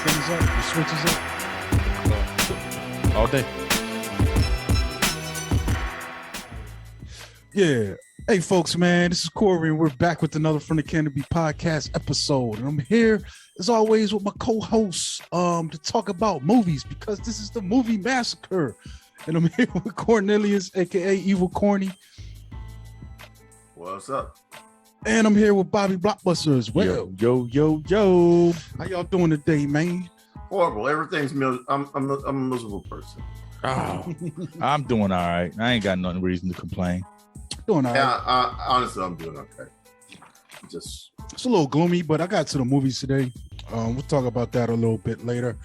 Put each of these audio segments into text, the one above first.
things up, the switches up. All day. Yeah. Hey, folks, man, this is Cory, and we're back with another From the Canopy podcast episode. And I'm here, as always, with my co-hosts to talk about movies, because this is the movie Massacre. And I'm here with Cornelius, a.k.a. Evil Corny. What's up? And I'm here with Bobby Blockbuster as well. Yo. How y'all doing today, man? Horrible. Everything's I'm a miserable person. Oh, I'm doing all right. I ain't got nothing reason to complain. Doing all right. Yeah, honestly, I'm doing okay. Just It's a little gloomy, but I got to the movies today. We'll talk about that a little bit later.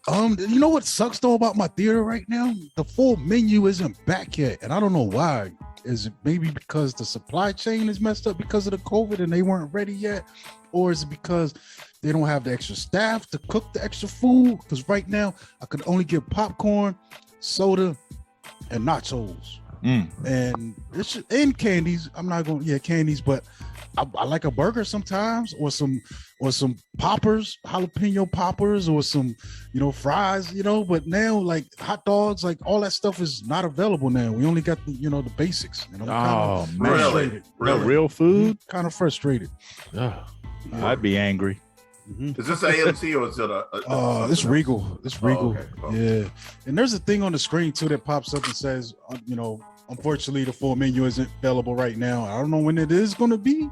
You know what sucks though about my theater right now? The full menu isn't back yet, and I don't know why. Is it maybe because the supply chain is messed up because of the COVID and they weren't ready yet? Or is it because they don't have the extra staff to cook the extra food? Because right now I could only get popcorn, soda, and nachos. And it's and candies. I'm not going candies, but I like a burger sometimes, or some poppers, jalapeno poppers, or some fries, but now like hot dogs, like all that stuff is not available now. We only got the basics. And I'm kind of frustrated. Really? Real food? Kind of frustrated. I'd be angry. Is this AMC or is it it's Regal. It's Regal. Okay. Yeah. And there's a thing on the screen too that pops up and says, unfortunately the full menu isn't available right now. I don't know when it is going to be,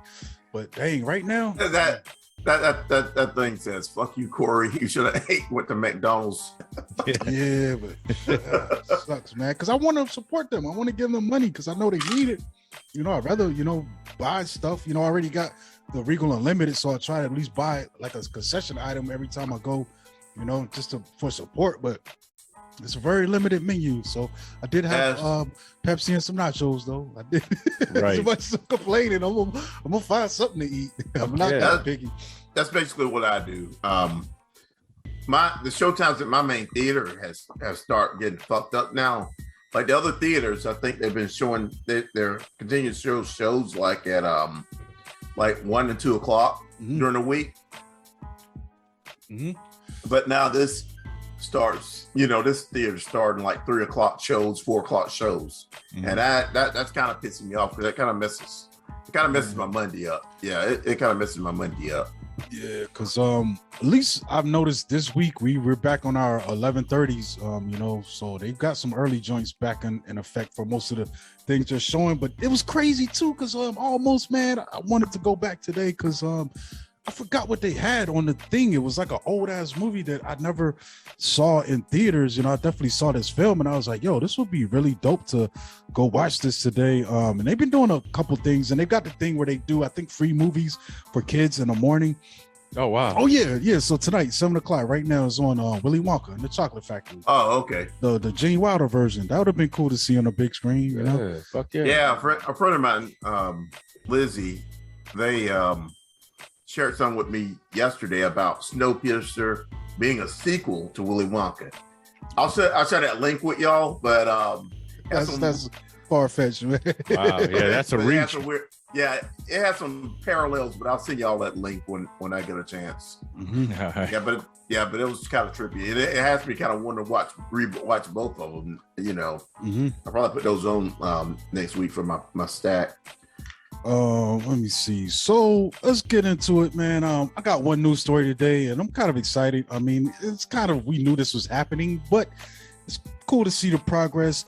but dang, right now. That thing says, "Fuck you, Cory. You should have went to McDonald's." Yeah, but sucks, man. Because I want to support them. I want to give them money because I know they need it. I'd rather buy stuff. I already got the Regal Unlimited, so I try to at least buy like a concession item every time I go. Just for support, but it's a very limited menu. So I did have Pepsi and some nachos, though. I did. Right. As much as I'm complaining, I'm gonna find something to eat. I'm not that picky. That's basically what I do. The showtimes at my main theater have started getting fucked up now. Like the other theaters, I think they've been showing they're continuing to show shows like at like 1 and 2 o'clock during the week. But now this starts, this theater starting like 3 o'clock shows, 4 o'clock shows, and that's kind of pissing me off because that kind of messes my Monday up. Yeah, it kind of messes my Monday up. Yeah, because at least I've noticed this week we're back on our 11:30s. So they've got some early joints back in effect for most of the things they're showing. But it was crazy too, because almost, man, I wanted to go back today because I forgot what they had on the thing. It was like an old ass movie that I never saw in theaters. I definitely saw this film and I was like, yo, this would be really dope to go watch this today. And they've been doing a couple things, and they've got the thing where they do, I think, free movies for kids in the morning. Oh, wow. Oh, yeah. So tonight, 7 o'clock right now is on Willy Wonka and the Chocolate Factory. Oh, okay. The Gene Wilder version. That would have been cool to see on a big screen. Yeah, fuck yeah. Yeah, a friend of mine, Lizzie, they shared something with me yesterday about Snowpiercer being a sequel to Willy Wonka. I'll share that link with y'all, but that's far-fetched, man. Wow, yeah, that's a reach. It has some parallels, but I'll send y'all that link when I get a chance. Yeah, but it was kind of trippy. It has me kind of want to watch both of them. I'll probably put those on next week for my stack. Let me see. So let's get into it, man. I got one news story today, and I'm kind of excited. I mean, we knew this was happening, but it's cool to see the progress.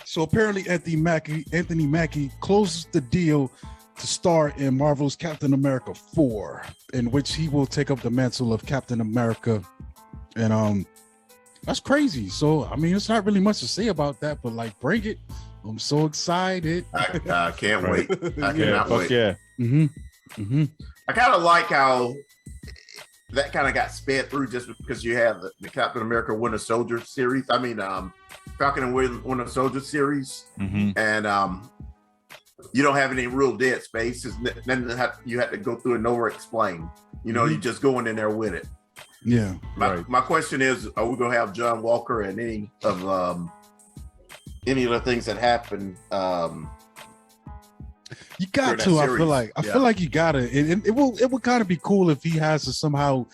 So apparently Anthony Mackie closes the deal to star in Marvel's Captain America 4, in which he will take up the mantle of Captain America. And that's crazy. So I mean, it's not really much to say about that, but like, bring it. I'm so excited. I can't wait. I cannot wait. Yeah. I kind of like how that kind of got sped through just because you have the Captain America Winter Soldier series. I mean, Falcon and Winter Soldier series. And you don't have any real dead space. Then you have to go through and over explain. You just going in there with it. Yeah. My question is, are we going to have John Walker and any of the things that happened You got to. I feel like you gotta. It will kind of be cool if he has to somehow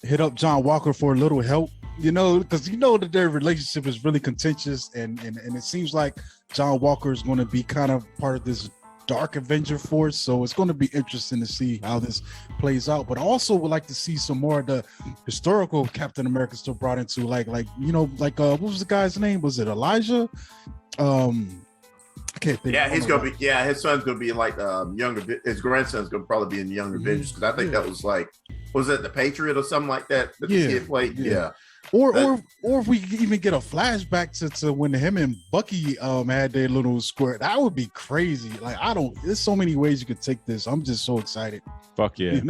hit up John Walker for a little help, because that their relationship is really contentious, and it seems like John Walker is going to be kind of part of this dark Avenger force. So it's going to be interesting to see how this plays out. But I also would like to see some more of the historical Captain America still brought into, like what was the guy's name? Was it Elijah? I can't think. Yeah, he's gonna be. Yeah, his son's gonna be like younger. His grandson's gonna probably be in Young Avengers, because I think that was like, was it the Patriot or something like that the kid played? Yeah. Or if we even get a flashback to when him and Bucky had their little squirt, that would be crazy. Like, there's so many ways you could take this. I'm just so excited. Fuck yeah.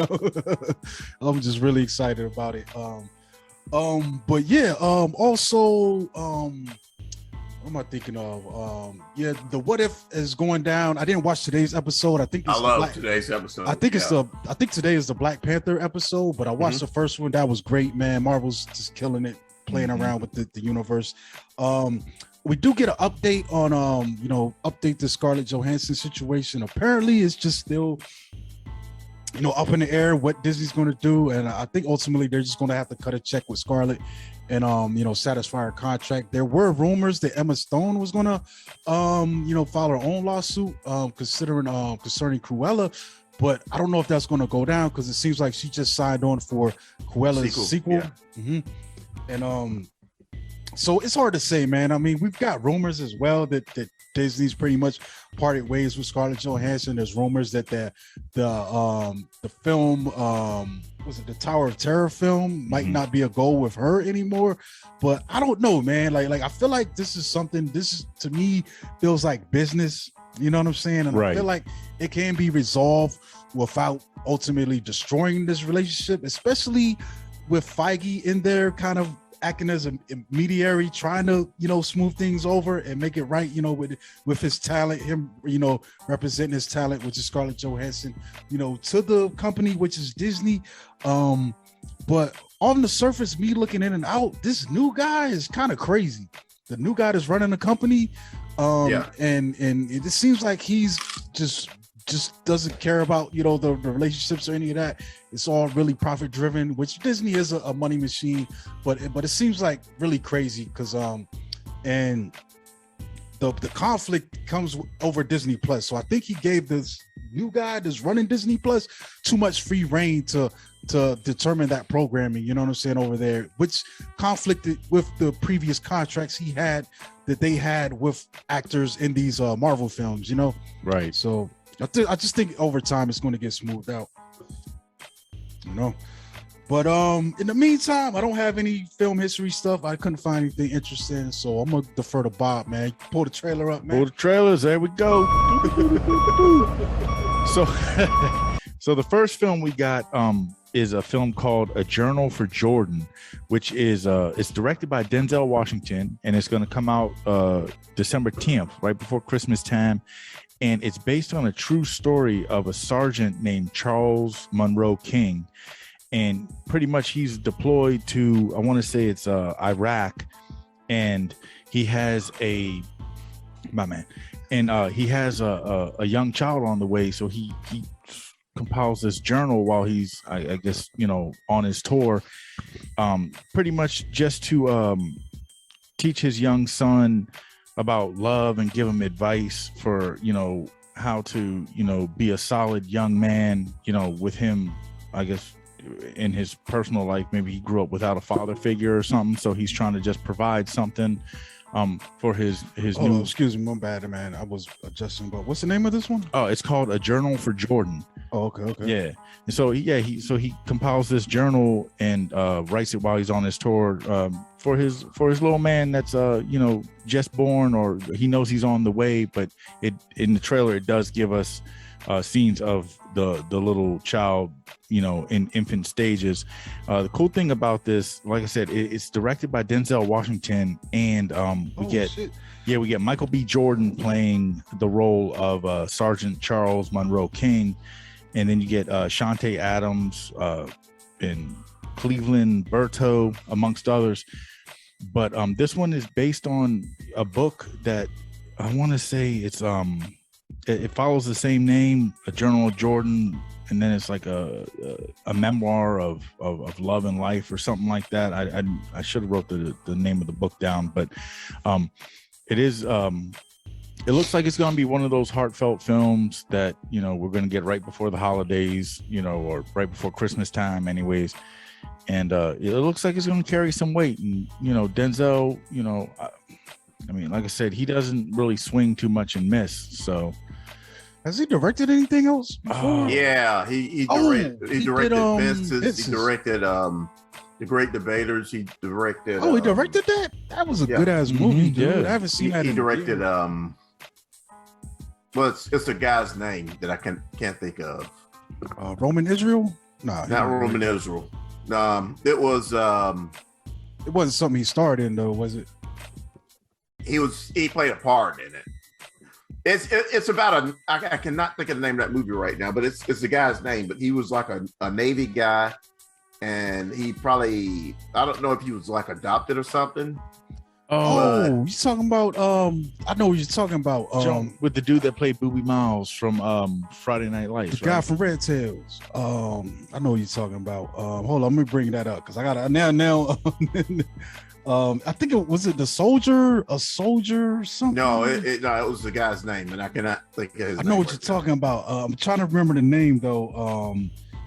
I'm just really excited about it. But yeah, also what am I thinking of? The What If is going down. I didn't watch today's episode. I think I love today's episode. I think today is the Black Panther episode, but I watched the first one. That was great, man. Marvel's just killing it, playing around with the universe. We do get an update on update the Scarlett Johansson situation. Apparently it's just still up in the air what Disney's going to do, and I think ultimately they're just going to have to cut a check with Scarlett and satisfy her contract. There were rumors that Emma Stone was going to file her own lawsuit concerning Cruella, but I don't know if that's going to go down, because it seems like she just signed on for Cruella's sequel. Yeah. And so it's hard to say, man. I mean, we've got rumors as well that Disney's pretty much parted ways with Scarlett Johansson. There's rumors that the film, was it the Tower of Terror film, might not be a goal with her anymore. But I don't know, man. Like I feel like this is to me feels like business. You know what I'm saying? And I feel like it can be resolved without ultimately destroying this relationship, especially with Feige in there kind of acting as a intermediary, trying to smooth things over and make it right, with his talent, him representing his talent, which is Scarlett Johansson, to the company, which is Disney. But on the surface, me looking in and out, this new guy is kind of crazy. The new guy that's running the company, and it seems like he's just doesn't care about the relationships or any of that. It's all really profit driven, which Disney is a money machine, but it seems like really crazy because and the conflict comes over Disney Plus. So I think he gave this new guy that's running Disney Plus too much free reign to determine that programming, you know what I'm saying, over there, which conflicted with the previous contracts he had that they had with actors in these Marvel films, Right. So I just think over time it's going to get smoothed out, But in the meantime, I don't have any film history stuff. I couldn't find anything interesting, so I'm gonna defer to Bob, man. Pull the trailer up, man. Pull the trailers. There we go. So the first film we got is a film called A Journal for Jordan, which is it's directed by Denzel Washington, and it's going to come out December 10th, right before Christmas time. And it's based on a true story of a sergeant named Charles Monroe King. And pretty much he's deployed to, I want to say it's Iraq. And he has he has a young child on the way. So he compiles this journal while he's, I guess, on his tour, pretty much just to teach his young son about love and give him advice for, how to, be a solid young man, with him, I guess, in his personal life. Maybe he grew up without a father figure or something. So he's trying to just provide something for his new. Excuse me, my bad, man. I was adjusting, but what's the name of this one? Oh, it's called A Journal for Jordan. Oh, okay. Yeah. And so he compiles this journal and writes it while he's on his tour for his little man that's just born, or he knows he's on the way. But in the trailer it does give us scenes of the little child, in infant stages. The cool thing about this, like I said, it's directed by Denzel Washington, and we get Michael B. Jordan playing the role of Sergeant Charles Monroe King, and then you get Shantae Adams and Cleveland Berto, amongst others. But this one is based on a book that I want to say it's it follows the same name, A Journal of Jordan, and then it's like a memoir of love and life or something like that. I should have wrote the name of the book down, but it is it looks like it's going to be one of those heartfelt films that, you know, we're going to get right before the holidays, you know, or right before Christmas time anyways. And it looks like it's going to carry some weight. And, you know, Denzel, you know, I mean, like I said, he doesn't really swing too much and miss. So has he directed anything else before? Yeah, he directed Fences. He directed The Great Debaters. He directed he directed that? That was a good ass movie, dude. I haven't seen that. He directed well, it's a guy's name that I can't think of. Roman Israel? No, not Roman Israel. It was it wasn't something he starred in though, was it? He played a part in it. It's about I cannot think of the name of that movie right now, but it's the guy's name, but he was like a Navy guy, and he probably, I don't know if he was like adopted or something. Oh, you're talking about I know what you're talking about. With the dude that played Booby Miles from Friday Night Lights. The guy from Red Tails. I know what you're talking about. Hold on, let me bring that up because I got now I think it was a soldier or something. No, it was the guy's name, and I cannot think of his name. I know what you're talking about. I'm trying to remember the name though.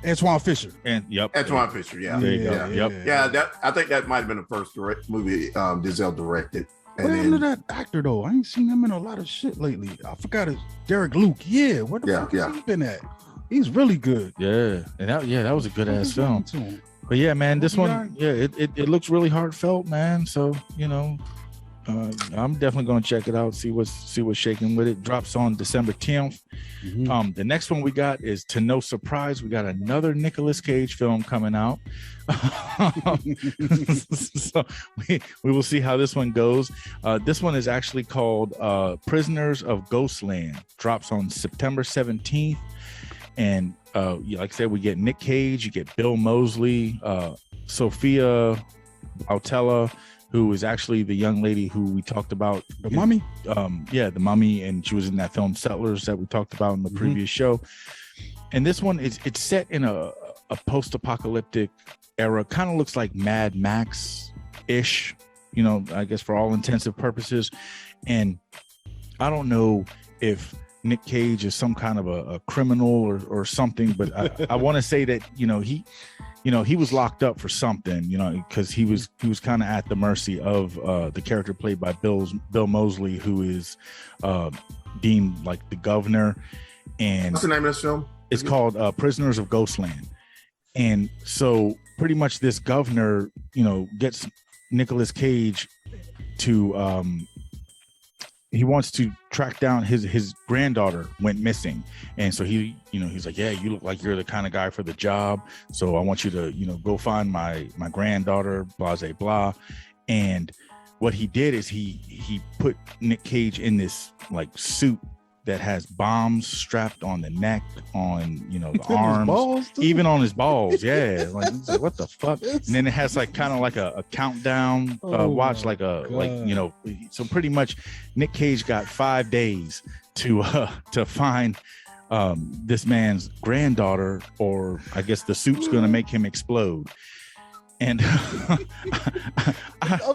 Antoine Fisher. Antoine Fisher. Yeah. There you go. Yeah. I think that might have been the first movie Denzel directed. What happened to that actor though? I ain't seen him in a lot of shit lately. I forgot it. Derek Luke. Yeah. Where the fuck has he been at? He's really good. Yeah. And that was a good ass film. But yeah, man, this one, it looks really heartfelt, man. So, you know, I'm definitely going to check it out, see what's shaking with it. Drops on December 10th. Mm-hmm. The next one we got is, to no surprise, we got another Nicolas Cage film coming out. So we will see how this one goes. This one is actually called Prisoners of Ghostland. Drops on September 17th. And like I said, we get Nick Cage, you get Bill Moseley, Sophia Boutella, who is actually the young lady who we talked about. The Mummy? The Mummy, and she was in that film Settlers that we talked about in the previous show. And this one it's set in a post-apocalyptic era, kind of looks like Mad Max-ish, you know, I guess for all intensive purposes. And I don't know if Nick Cage is some kind of a criminal or something, but I want to say that, you know, he was locked up for something, you know, because he was kind of at the mercy of the character played by Bill Moseley, who is deemed like the governor. And what's the name of this film? It's called Prisoners of Ghostland. And so pretty much this governor, you know, gets Nicolas Cage to he wants to track down his granddaughter went missing. And so he's like, yeah, you look like you're the kind of guy for the job. So I want you to, you know, go find my granddaughter, blah, blah, blah. And what he did is he put Nick Cage in this like suit that has bombs strapped on the neck, on, you know, the arms, even on his balls. Yeah. Like, what the fuck? And then it has like kind of like a countdown watch, like you know, so pretty much Nick Cage got 5 days to find this man's granddaughter, or I guess the suit's going to make him explode. And I'm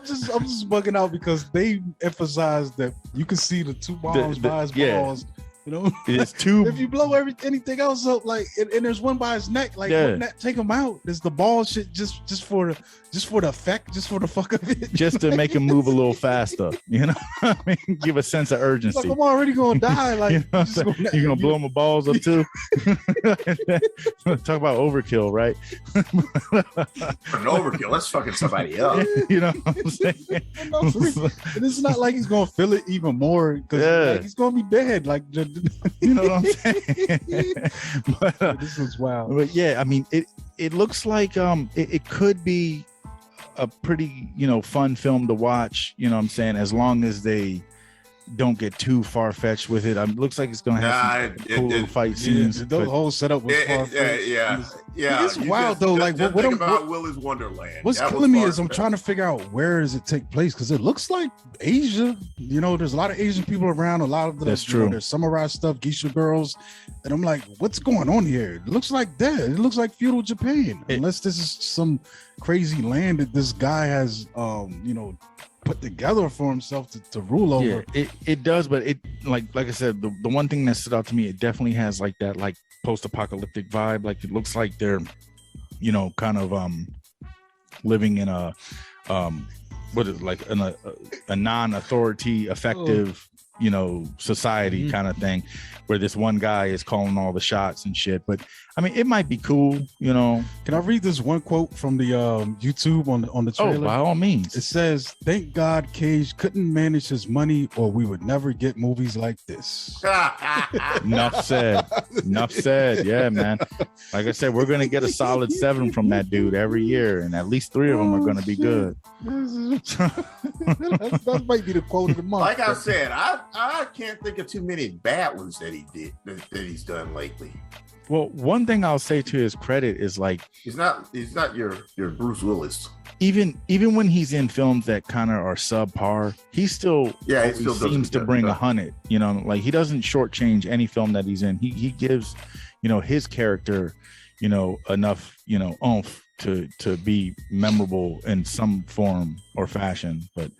just bugging out because they emphasize that you can see the two bombs by his balls. You know, it's two. If you blow anything else up, like, and there's one by his neck, like, wouldn't that take him out? There's the ball shit just for the effect, just for the fuck of it, just to make him move a little faster. You know, I mean, give a sense of urgency. Like, I'm already gonna die. Like, you know, you're gonna blow my balls up too. Talk about overkill, right? An overkill. Let's fucking somebody up. You know what I'm saying? And it's not like he's gonna feel it even more because like, he's gonna be dead. Like, you know what I'm saying? But, this is wild. But yeah, I mean, it looks like it could be a pretty, you know, fun film to watch, you know what I'm saying, as long as they don't get too far-fetched with it. It looks like it's gonna have some cool little fight scenes. The whole setup was far-fetched. Yeah. It's wild though. Like what about Willy's Wonderland? What's killing me is I'm trying to figure out where does it take place, because it looks like Asia. You know, there's a lot of Asian people around. A lot of that's true. There's samurai stuff, geisha girls, and I'm like, what's going on here? It looks like that. It looks like feudal Japan. Unless this is some crazy land that this guy has, put together for himself to rule over. Yeah, it does, but it like I said, the one thing that stood out to me, it definitely has like that like post-apocalyptic vibe. Like it looks like they're, kind of living in a what is it, like a non-authority effective society kind of thing, where this one guy is calling all the shots and shit. But I mean, it might be cool, Can I read this one quote from the YouTube on the trailer? Oh, by all means. It says, "Thank God Cage couldn't manage his money, or we would never get movies like this." Enough said. Yeah, man. Like I said, we're gonna get a solid 7 from that dude every year, and at least 3 of them are gonna be good. that might be the quote of the month. Like I said, I can't think of too many bad ones that he's done lately. Well, one thing I'll say to his credit is like he's not your Bruce Willis. Even when he's in films that kind of are subpar, he still seems to bring 100. Like he doesn't shortchange any film that he's in. He gives his character enough oomph to be memorable in some form or fashion. But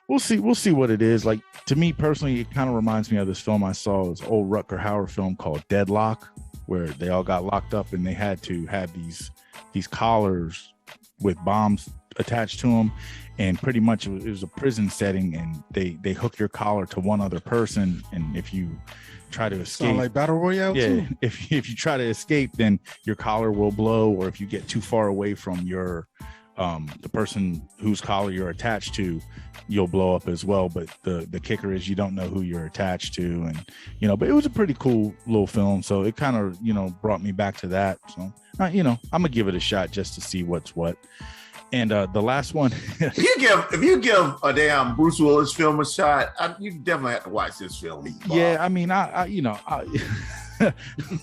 we'll see what it is. Like, to me personally, it kind of reminds me of this film I saw, this old Rutger Hauer film called Deadlock, where they all got locked up and they had to have these collars with bombs attached to them, and pretty much it was a prison setting, and they hook your collar to one other person, and if you try to escape, sound like Battle Royale too. If you try to escape, then your collar will blow, or if you get too far away from your the person whose collar you're attached to, you'll blow up as well. But the kicker is you don't know who you're attached to, and but it was a pretty cool little film, so it kind of brought me back to that. So I'm gonna give it a shot just to see what's what. And the last one, if you give a damn Bruce Willis film a shot, you definitely have to watch this film. Yeah, I mean, I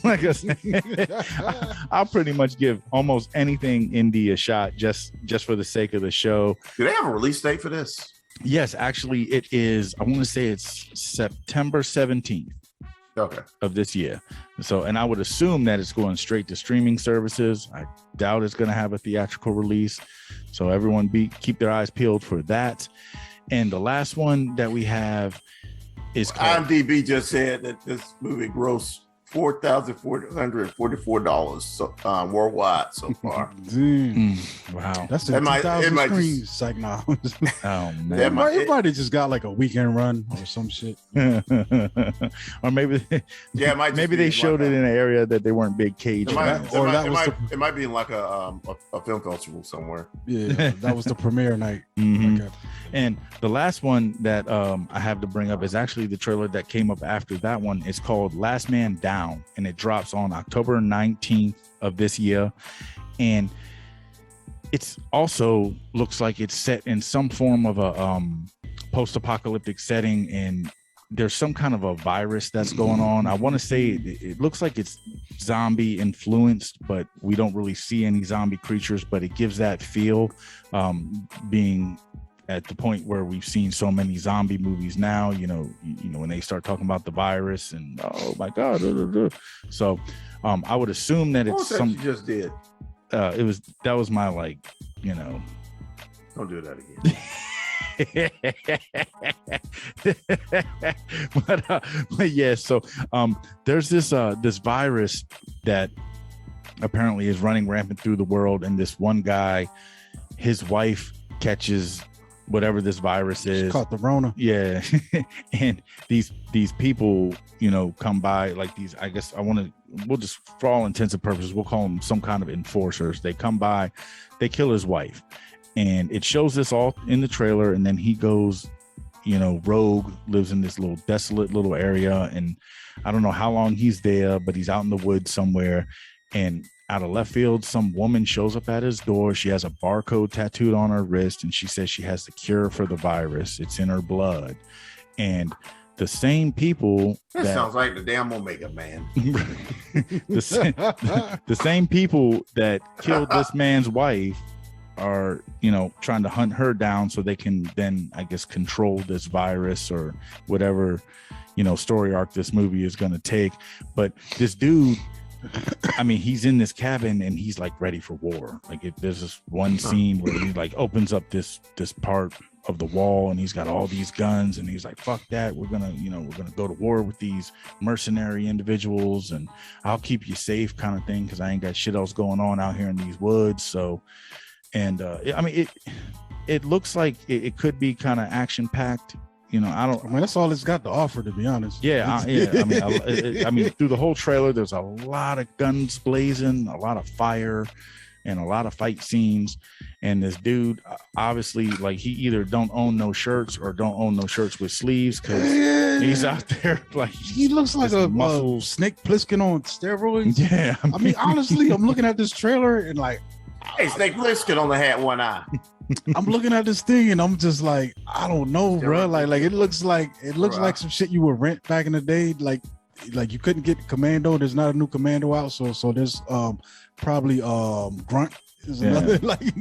like I said, I'll pretty much give almost anything indie a shot just for the sake of the show. Do they have a release date for this? Yes, actually, it is. I want to say it's September 17th. Okay. Of this year. So, and I would assume that it's going straight to streaming services. I doubt it's going to have a theatrical release. So everyone keep their eyes peeled for that. And the last one that we have is called, IMDb just said that this movie grossed $4,444 worldwide so far. Wow, that's the 2,000 screens. Psych now. Oh man, it might have just got like a weekend run or some shit. Or maybe, maybe they showed it in an area that they weren't big cage. It might be in like a film festival somewhere. Yeah, that was the premiere night. Mm-hmm. Okay. And the last one that I have to bring up is actually the trailer that came up after that one. It's called Last Man Down, and it drops on October 19th of this year. And it's also looks like it's set in some form of a post-apocalyptic setting, and there's some kind of a virus that's going on. I want to say it looks like it's zombie influenced, but we don't really see any zombie creatures, but it gives that feel, being at the point where we've seen so many zombie movies now, when they start talking about the virus and oh my God. So I would assume that it's something you just did. That was my Don't do that again. but yeah, so there's this virus that apparently is running rampant through the world, and this one guy, his wife catches whatever this virus is. She caught the Rona. Yeah. And these people, come by, like these, I guess we'll just, for all intents and purposes, we'll call them some kind of enforcers. They come by, they kill his wife, and it shows this all in the trailer. And then he goes, rogue, lives in this little desolate little area. And I don't know how long he's there, but he's out in the woods somewhere. And out of left field, some woman shows up at his door. She has a barcode tattooed on her wrist, and she says she has the cure for the virus. It's in her blood. And the same people that sounds like the damn Omega Man. the same people that killed this man's wife are, trying to hunt her down so they can then, I guess, control this virus or whatever, story arc this movie is going to take. But this dude, I mean, he's in this cabin and he's like ready for war. Like there's this one scene where he like opens up this part of the wall and he's got all these guns and he's like, fuck that, we're gonna go to war with these mercenary individuals and I'll keep you safe kind of thing because I ain't got shit else going on out here in these woods. So, and I mean, it looks like it could be kind of action packed. I mean, that's all it's got to offer, to be honest. Yeah. I mean, through the whole trailer, there's a lot of guns blazing, a lot of fire, and a lot of fight scenes. And this dude, obviously, like he either don't own no shirts or don't own no shirts with sleeves because he's out there like he looks like a Snake Plissken on steroids. Yeah. I mean, honestly, I'm looking at this trailer and like, hey, Snake Plissken only had one eye. I'm looking at this thing and I'm just like, I don't know, bro. Like it looks like some shit you would rent back in the day. Like you couldn't get Commando. There's not a new Commando out, so there's probably Grunt is another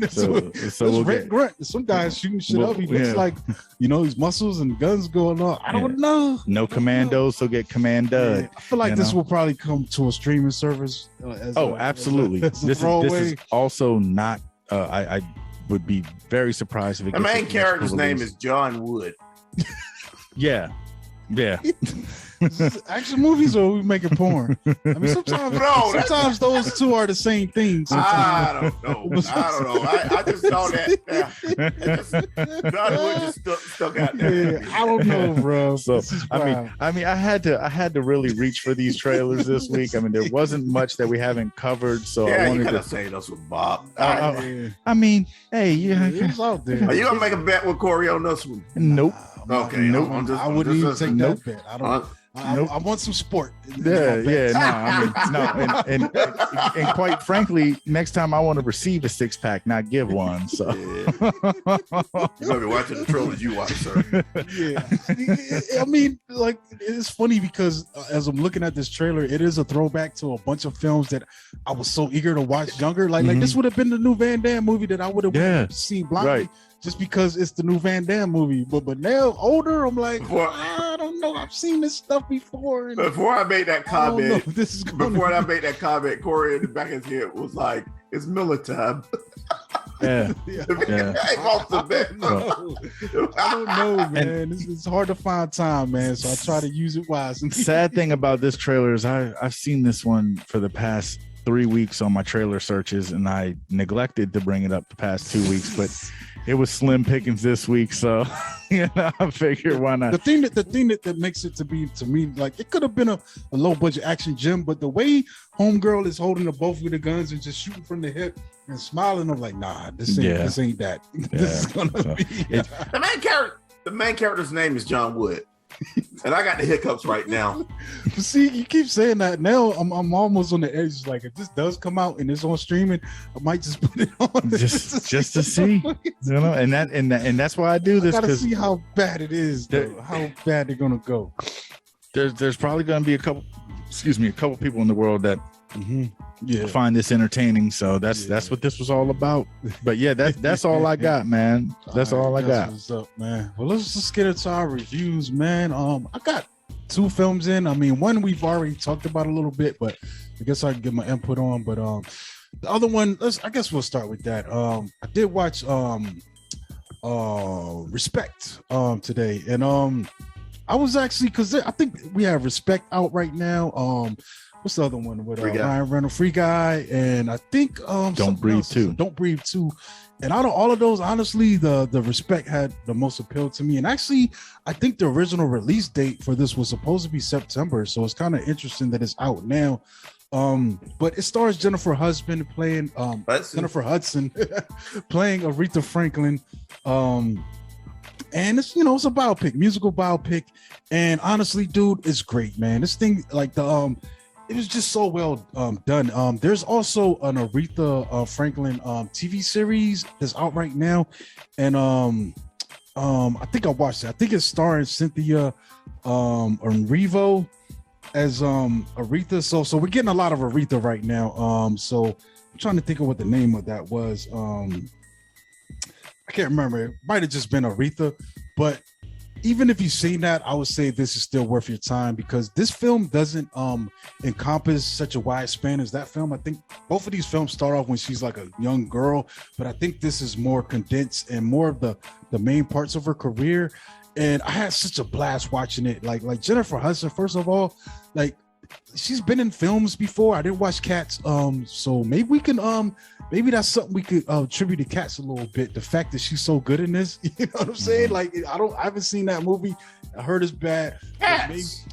so rent Grunt. Some guys shooting shit up. He looks like these muscles and guns going on. I don't know. No Commandos, so get Commando. I feel like this will probably come to a streaming service. Absolutely. This is also not. I would be very surprised if it the main character's name is John Wood. Yeah. Action movies or are we making porn? I mean, sometimes those two are the same thing. I don't know. I just saw that. John Wood just stuck out there. Yeah, I don't know, bro. So I mean, I had to really reach for these trailers this week. I mean, there wasn't much that we haven't covered, so I wanted to say this with Bob. I mean, hey, it's out there. Are you gonna make a bet with Cory on this one? Nope. Okay. Nope. I wouldn't even take that bet. I don't. I want some sport. And quite frankly, next time I want to receive a 6-pack, not give one. So you're gonna be watching the trailers you watch, sir. I mean, like it's funny because as I'm looking at this trailer, it is a throwback to a bunch of films that I was so eager to watch younger. Like this would have been the new Van Damme movie that I would have seen blindly. Right. Just because it's the new Van Damme movie, but now older, I'm like, I don't know. I've seen this stuff before. Before I made that comment, I made that comment, Cory in the back of his head was like, "It's Miller time." Yeah. I don't know, man. It's hard to find time, man. So I try to use it wisely. Sad thing about this trailer is I've seen this one for the past 3 weeks on my trailer searches, and I neglected to bring it up the past 2 weeks, but it was slim pickings this week, so I figured why not. The thing that makes it to me like it could have been a low budget action gem, but the way Homegirl is holding both of the guns and just shooting from the hip and smiling, I'm like, nah, this ain't that. This is gonna be the main character's name is John Wood. And I got the hiccups right now. See, you keep saying that. Now I'm almost on the edge. Like if this does come out and it's on streaming, I might just put it on just to see, and that's why I do this. I gotta see how bad it is. How bad they're gonna go. There's probably gonna be a couple people in the world that find this entertaining. So that's what this was all about. But yeah, that's all I got, man. That's all I got. What's up, man? Well, let's just get into our reviews, man. I got 2 films in. I mean, one we've already talked about a little bit, but I guess I can get my input on. But the other one, I guess we'll start with that. I did watch Respect today, and I was actually, because I think we have Respect out right now. What's the other one with Ryan Reynolds, Free Guy, and I think Don't Breathe 2. Don't Breathe 2. And out of all of those, honestly, the Respect had the most appeal to me. And actually, I think the original release date for this was supposed to be September, so it's kind of interesting that it's out now. But it stars Jennifer Hudson playing Jennifer Hudson playing Aretha Franklin. And it's it's a biopic, musical biopic. And honestly, dude, it's great, man. This thing, like it was just so well done. There's also an Aretha Franklin TV series that's out right now, and I think I watched it. I think it's starring Cynthia Erivo as Aretha. So we're getting a lot of Aretha right now. So I'm trying to think of what the name of that was. I can't remember. It might have just been Aretha, but even if you've seen that, I would say this is still worth your time because this film doesn't encompass such a wide span as that film. I think both of these films start off when she's like a young girl, but I think this is more condensed and more of the main parts of her career. And I had such a blast watching it. Like Jennifer Hudson, first of all, like she's been in films before. I didn't watch Cats, so maybe we can maybe that's something we could attribute to Cats a little bit. The fact that she's so good in this, you know what I'm saying? Like I haven't seen that movie. I heard it's bad,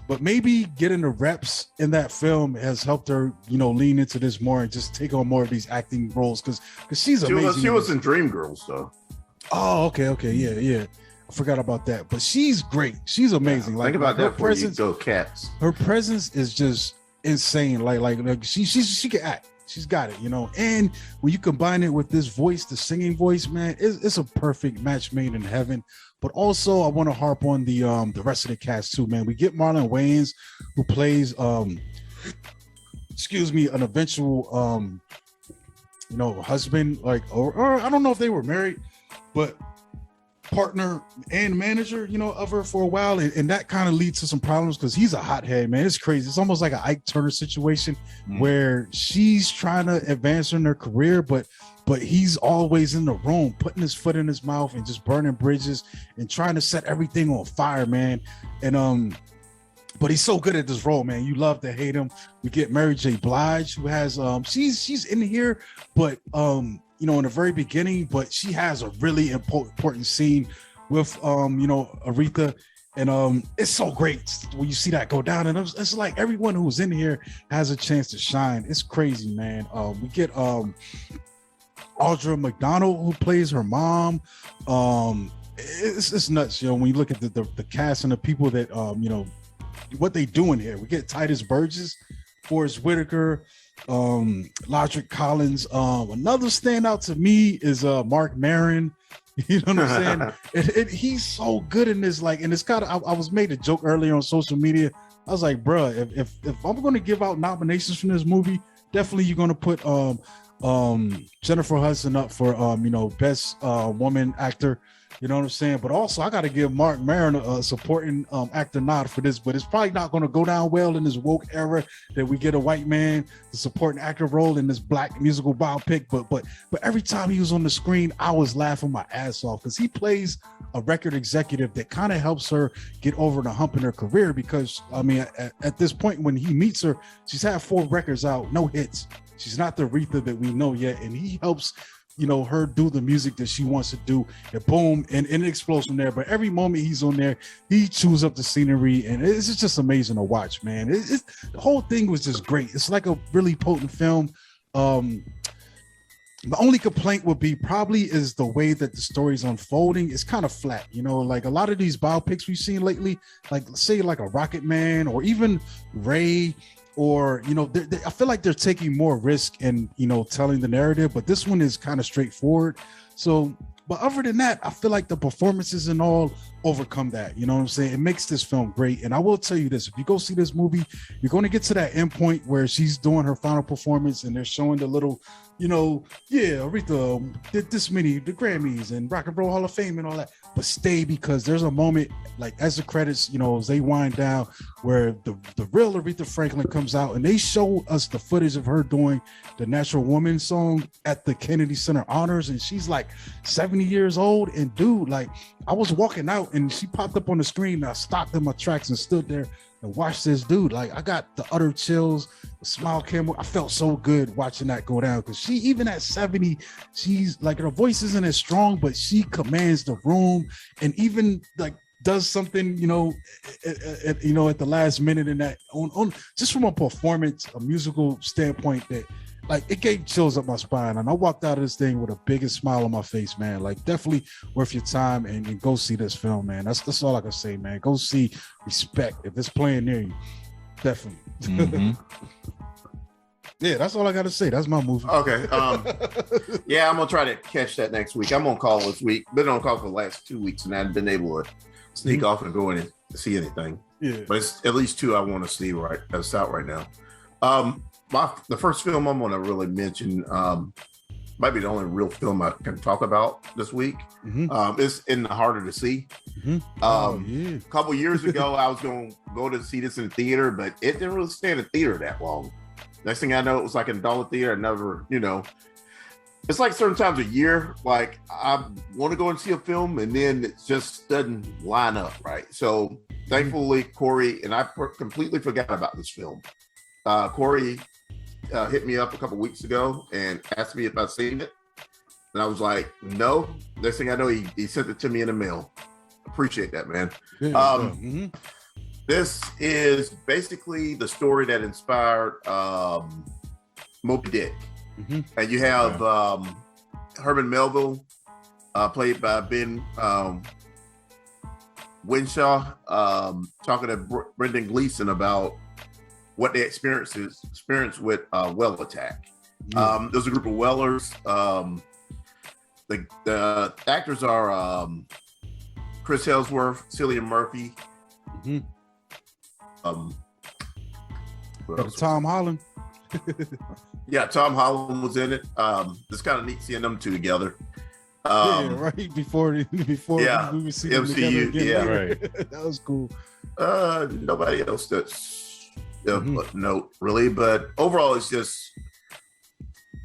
but maybe getting the reps in that film has helped her, you know, lean into this more and just take on more of these acting roles because she's amazing. She was in Dreamgirls though. Oh, okay, yeah. I forgot about that, but she's great. She's amazing. Yeah, think about that before you go Cats. Her presence is just insane. Like she can act. She's got it, you know. And when you combine it with this voice, the singing voice, man, it's a perfect match made in heaven. But also, I want to harp on the rest of the cast too, man. We get Marlon Wayans, who plays an eventual you know, husband, like or I don't know if they were married, but partner and manager, you know, of her for a while, and that kind of leads to some problems because he's a hothead, man. It's crazy. It's almost like an Ike Turner situation where she's trying to advance in her career, but he's always in the room, putting his foot in his mouth and just burning bridges and trying to set everything on fire, man. And but he's so good at this role, man. You love to hate him. We get Mary J. Blige, who has she's in here, but you know, in the very beginning, but she has a really important scene with you know, Aretha, and it's so great when you see that go down, and it's like everyone who's in here has a chance to shine. It's crazy, man. We get Audra McDonald, who plays her mom. It's nuts, you know, when you look at the cast and the people that you know, what they doing here. We get Titus Burgess, Forrest Whitaker, Lodrick Collins. Another standout to me is Mark Maron. You know what I'm saying? He's so good in this. Like, and it's kind of, I was made a joke earlier on social media. I was like, bruh, if I'm going to give out nominations from this movie, definitely you're going to put Jennifer Hudson up for you know, best woman actor. You know what I'm saying? But also, I got to give Mark Maron a supporting actor nod for this. But it's probably not going to go down well in this woke era that we get a white man the supporting actor role in this black musical biopic. But every time he was on the screen, I was laughing my ass off because he plays a record executive that kind of helps her get over the hump in her career. Because I mean, at this point when he meets her, she's had 4 records out, no hits. She's not the Aretha that we know yet, and he helps, you know, her do the music that she wants to do, and boom, and it explodes from there. But every moment he's on there, he chews up the scenery, and it's just amazing to watch, man. The whole thing was just great. It's like a really potent film. The only complaint would be probably is the way that the story's unfolding. It's kind of flat, you know, like a lot of these biopics we've seen lately, like say like a Rocket Man or even Ray, or, you know, I feel like they're taking more risk in, you know, telling the narrative, but this one is kind of straightforward. So, but other than that, I feel like the performances and all overcome that. You know what I'm saying? It makes this film great. And I will tell you this, if you go see this movie, you're going to get to that end point where she's doing her final performance and they're showing the little, you know, yeah, Aretha did this many, the Grammys and Rock and Roll Hall of Fame and all that. But stay, because there's a moment, like as the credits, you know, as they wind down, where the real Aretha Franklin comes out and they show us the footage of her doing the Natural Woman song at the Kennedy Center Honors. And she's like 70 years old. And dude, like I was walking out and she popped up on the screen and I stopped in my tracks and stood there and watched this dude. Like I got the utter chills, the smile came. I felt so good watching that go down, because she, even at 70, she's like, her voice isn't as strong, but she commands the room and even like does something, you know, at the last minute in that on just from a performance, a musical standpoint, that like it gave chills up my spine, and I walked out of this thing with a biggest smile on my face, man. Like definitely worth your time, and go see this film, man. That's all I can say, man. Go see Respect if it's playing near you. Definitely. Yeah, that's all I got to say. That's my movie. Okay. Yeah, I'm gonna try to catch that next week. I'm on call this week. Been on call for the last 2 weeks, and I haven't been able to sneak off and go in and see anything. Yeah, but it's at least 2 I want to see that's out right now. The first film I'm gonna really mention might be the only real film I can talk about this week. It's In the Harder to See. A couple years ago, I was going to go to see this in the theater, but it didn't really stay in the theater that long. Next thing I know, it was like in a dollar theater. I never, it's like certain times a year, like I want to go and see a film and then it just doesn't line up right. So thankfully, Cory, and I completely forgot about this film. Cory hit me up a couple weeks ago and asked me if I'd seen it. And I was like, no. Next thing I know, he sent it to me in the mail. Appreciate that, man. This is basically the story that inspired Moby Dick. And you have Herman Melville, played by Ben Winshaw, talking to Brendan Gleeson about what they experienced with whale attack. There's a group of whalers. The actors are Chris Hemsworth, Cillian Murphy. Tom Holland. Yeah, Tom Holland was in it. It's kind of neat seeing them two together. Right before we see them together again. Right. That was cool. Nobody else that's note really, but overall it's just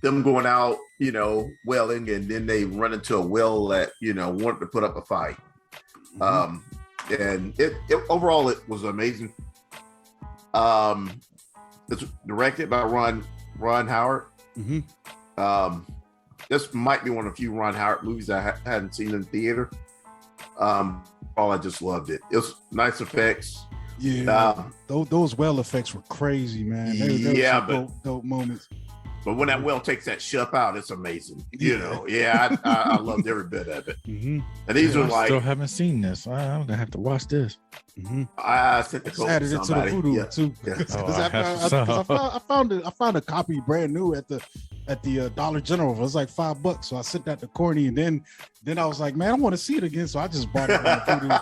them going out, whaling, and then they run into a whale that wanted to put up a fight. And it overall it was amazing. It's directed by Ron Howard. This might be one of the few Ron Howard movies I hadn't seen in theater. I just loved it. It was nice effects. Yeah, those whale effects were crazy, man. They were dope moments. But when that whale takes that ship out, it's amazing. I loved every bit of it. And these are I still haven't seen this. I'm gonna have to watch this. I sent the code added to it to the voodoo too. I found a copy brand new at the Dollar General. It was like $5, so I sent that to Corny, and then I was like, man, I want to see it again, so I just bought it on voodoo.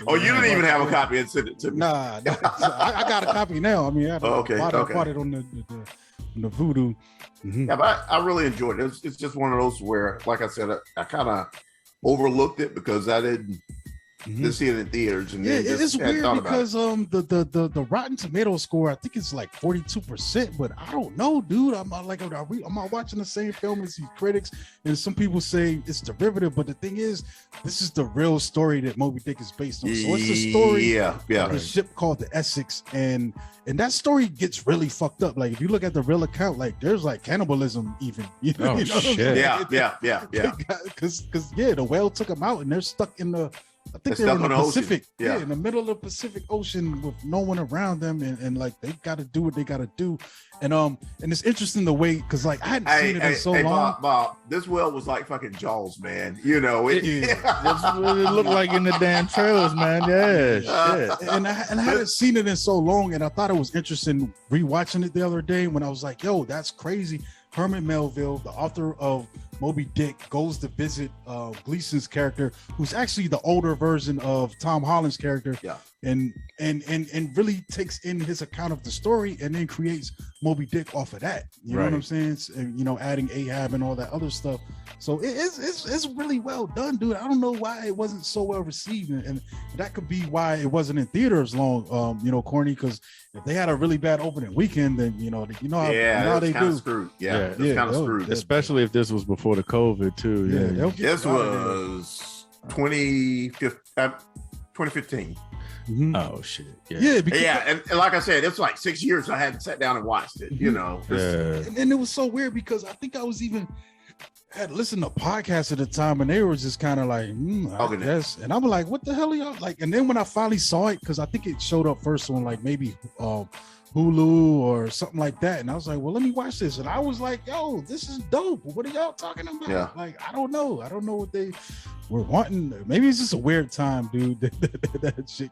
Oh, you didn't even have a copy and sent it to me? Nah, I got a copy now. I mean, I bought it on the voodoo. Yeah, but I really enjoyed it. It's just one of those where, like I said, I kind of overlooked it because I didn't see it in theaters. And it's weird because the Rotten Tomato score, I think it's like 42%, but I don't know, dude. I'm like, am I watching the same film as these critics? And some people say it's derivative, but the thing is, this is the real story that Moby Dick is based on. So it's the story of a ship called the Essex, and that story gets really fucked up. Like if you look at the real account, like there's like cannibalism even. Shit. Yeah. Because the whale took them out, and they're stuck in the. I think they're in the Pacific, in the middle of the Pacific Ocean with no one around them, and like they got to do what they got to do, and it's interesting the way because like I hadn't seen it in so long. Bob, this whale was like fucking Jaws, man. That's what it looked like in the damn trailers, man. Yeah, shit. And I hadn't seen it in so long, and I thought it was interesting rewatching it the other day when I was like, yo, that's crazy. Herman Melville, the author of Moby Dick, goes to visit Gleason's character, who's actually the older version of Tom Holland's character, and really takes in his account of the story and then creates Moby Dick off of that. You know what I'm saying? And, adding Ahab and all that other stuff. So it's really well done, dude. I don't know why it wasn't so well received, and that could be why it wasn't in theaters long, Corny, because if they had a really bad opening weekend, then how they do. Screwed. Yeah, it's kind of screwed. Especially if this was before the COVID too. This was 2015. Oh shit! And like I said, it's like 6 years I hadn't sat down and watched it. And it was so weird because I think I was had listened to podcasts at the time, and they were just kind of like, I guess. And I'm like, what the hell are y'all like? And then when I finally saw it, because I think it showed up first on like maybe Hulu or something like that, and I was like, well, let me watch this, and I was like, yo, this is dope. What are y'all talking about? Like, I don't know what they we're wanting. Maybe it's just a weird time, dude. That shit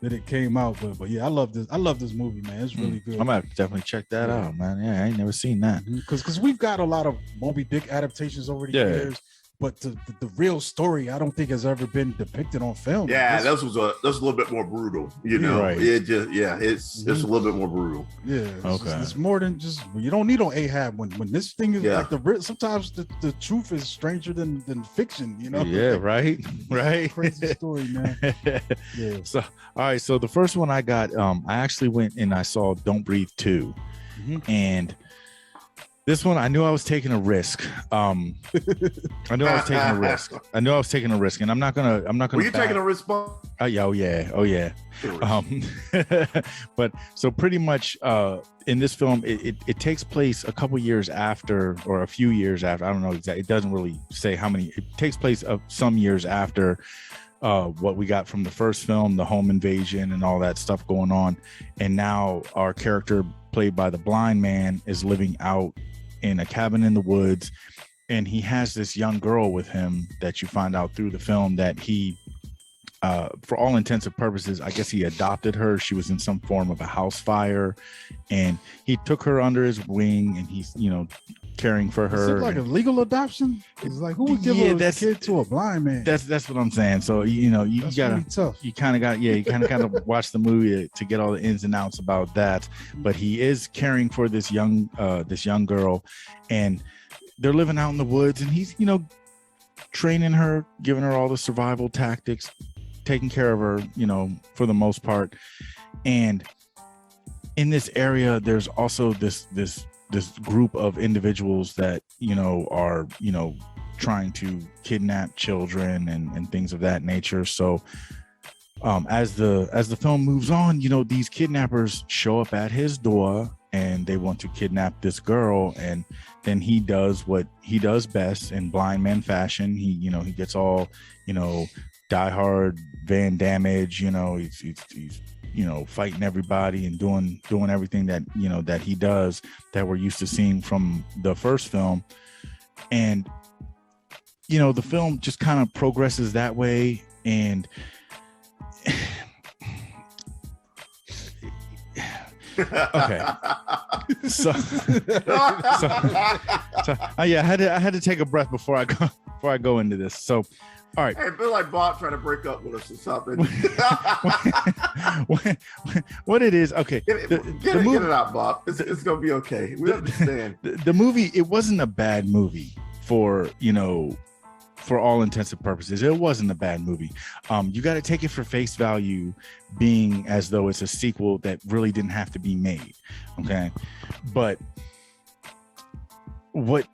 that it came out, but yeah, I love this. I love this movie, man. It's really good. I'm gonna definitely check that out, man. Yeah, I ain't never seen that. Because we've got a lot of Moby Dick adaptations over the years, but the real story, I don't think has ever been depicted on film. Yeah, this was a little bit more brutal, you know. Right. It just it's a little bit more brutal. Yeah, okay. It's more than just, you don't need no Ahab when this thing is like sometimes the truth is stranger than fiction, you know. Yeah, right. Crazy story, man. Yeah. So all right, so the first one I got, I actually went and I saw Don't Breathe 2, and this one, I knew I was taking a risk. I knew I was taking a risk, and I'm not gonna. Were you taking a risk, Bob? Oh yeah. But so pretty much, in this film, it takes place a couple years after, or a few years after. I don't know exactly. It doesn't really say how many. It takes place of some years after what we got from the first film, the home invasion and all that stuff going on, and now our character, played by the blind man, is living out in a cabin in the woods, and he has this young girl with him that you find out through the film that he, for all intents and purposes, I guess he adopted her. She was in some form of a house fire, and he took her under his wing, and he's, caring for her. Is it like a legal adoption? It's like, who would give a kid to a blind man? That's what I'm saying. So you gotta, really tough. You kind of got watch the movie to get all the ins and outs about that. But he is caring for this young girl, and they're living out in the woods, and he's training her, giving her all the survival tactics, taking care of her, for the most part. And in this area, there's also this group of individuals that are trying to kidnap children and things of that nature. So as the film moves on, these kidnappers show up at his door, and they want to kidnap this girl, and then he does what he does best in blind man fashion. He gets all Die Hard Van Damage, he's fighting everybody and doing everything that that he does, that we're used to seeing from the first film. And the film just kind of progresses that way. And okay, so yeah, I had to take a breath before I go into this. So all right. Hey, I feel like Bob trying to break up with us or something. What it is, okay. Get it out, Bob. It's gonna be okay. We understand. The movie, it wasn't a bad movie for all intents and purposes. It wasn't a bad movie. You got to take it for face value, being as though it's a sequel that really didn't have to be made. Okay, but the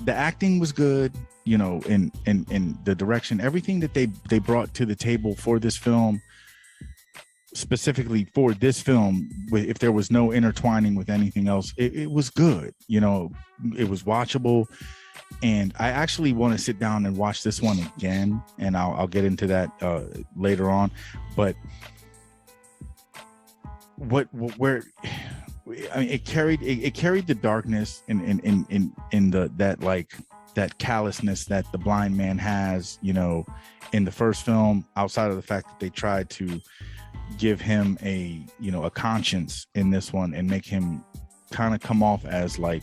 acting was good. In the direction, everything that they brought to the table for this film, specifically for this film, if there was no intertwining with anything else, it was good. It was watchable, and I actually want to sit down and watch this one again, and I'll get into that later on. But it carried the darkness in that callousness that the blind man has, in the first film, outside of the fact that they tried to give him a conscience in this one and make him kind of come off as like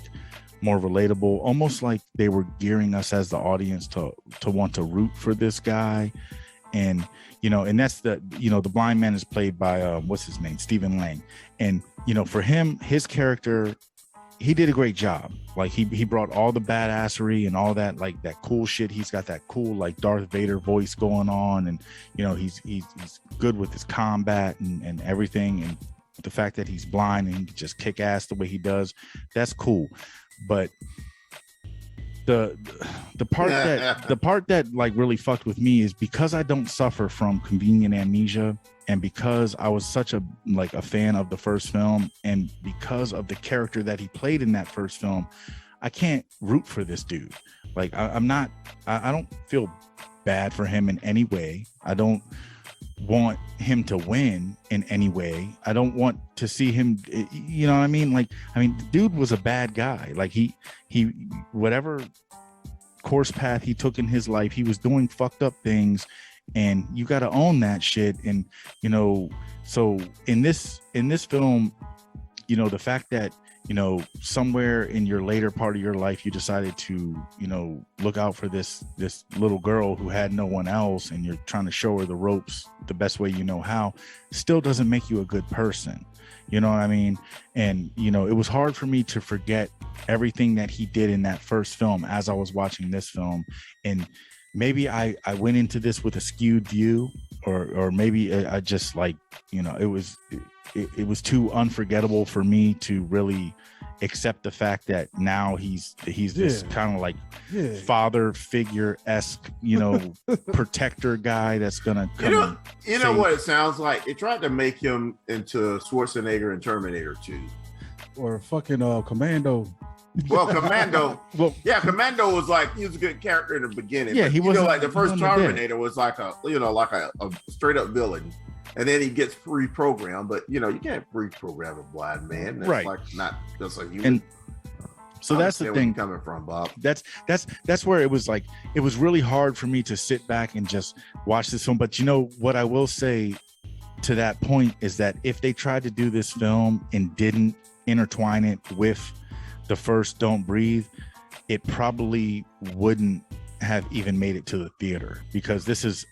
more relatable, almost like they were gearing us as the audience to want to root for this guy. And and that's the blind man is played by what's his name, Stephen Lang. And for him, his character, he did a great job. Like he brought all the badassery and all that, like that cool shit. He's got that cool like Darth Vader voice going on, and he's good with his combat and everything. And the fact that he's blind and he can just kick ass the way he does, that's cool. But the part that like really fucked with me is because I don't suffer from convenient amnesia, and because I was such a fan of the first film, and because of the character that he played in that first film, I can't root for this dude. Like I don't feel bad for him in any way. I don't want him to win in any way. I don't want to see him, you know what I mean? The dude was a bad guy. Like he whatever course path he took in his life. He was doing fucked up things, and you got to own that shit. And you know, so in this film, you know, the fact that, you know, somewhere in your later part of your life you decided to, you know, look out for this little girl who had no one else, and you're trying to show her the ropes the best way you know how, still doesn't make you a good person. You know what I mean? And, you know, it was hard for me to forget everything that he did in that first film as I was watching this film. And maybe I went into this with a skewed view, or maybe I just, like, you know, it was too unforgettable for me to really accept the fact that now he's this kind of like father figure-esque, you know, protector guy that's gonna come. You know what it sounds like? It tried to make him into Schwarzenegger in Terminator 2. Or fucking Commando. Well, Commando. Commando was like, he was a good character in the beginning. Yeah, he was, you know, like the first Terminator was like a straight up villain. And then he gets reprogrammed, but you know, you can't reprogram a blind man. That's like not just a human. And so that's the thing coming from, Bob. That's where it was like, it was really hard for me to sit back and just watch this film. But you know what I will say to that point is that if they tried to do this film and didn't intertwine it with the first Don't Breathe, it probably wouldn't have even made it to the theater, because this is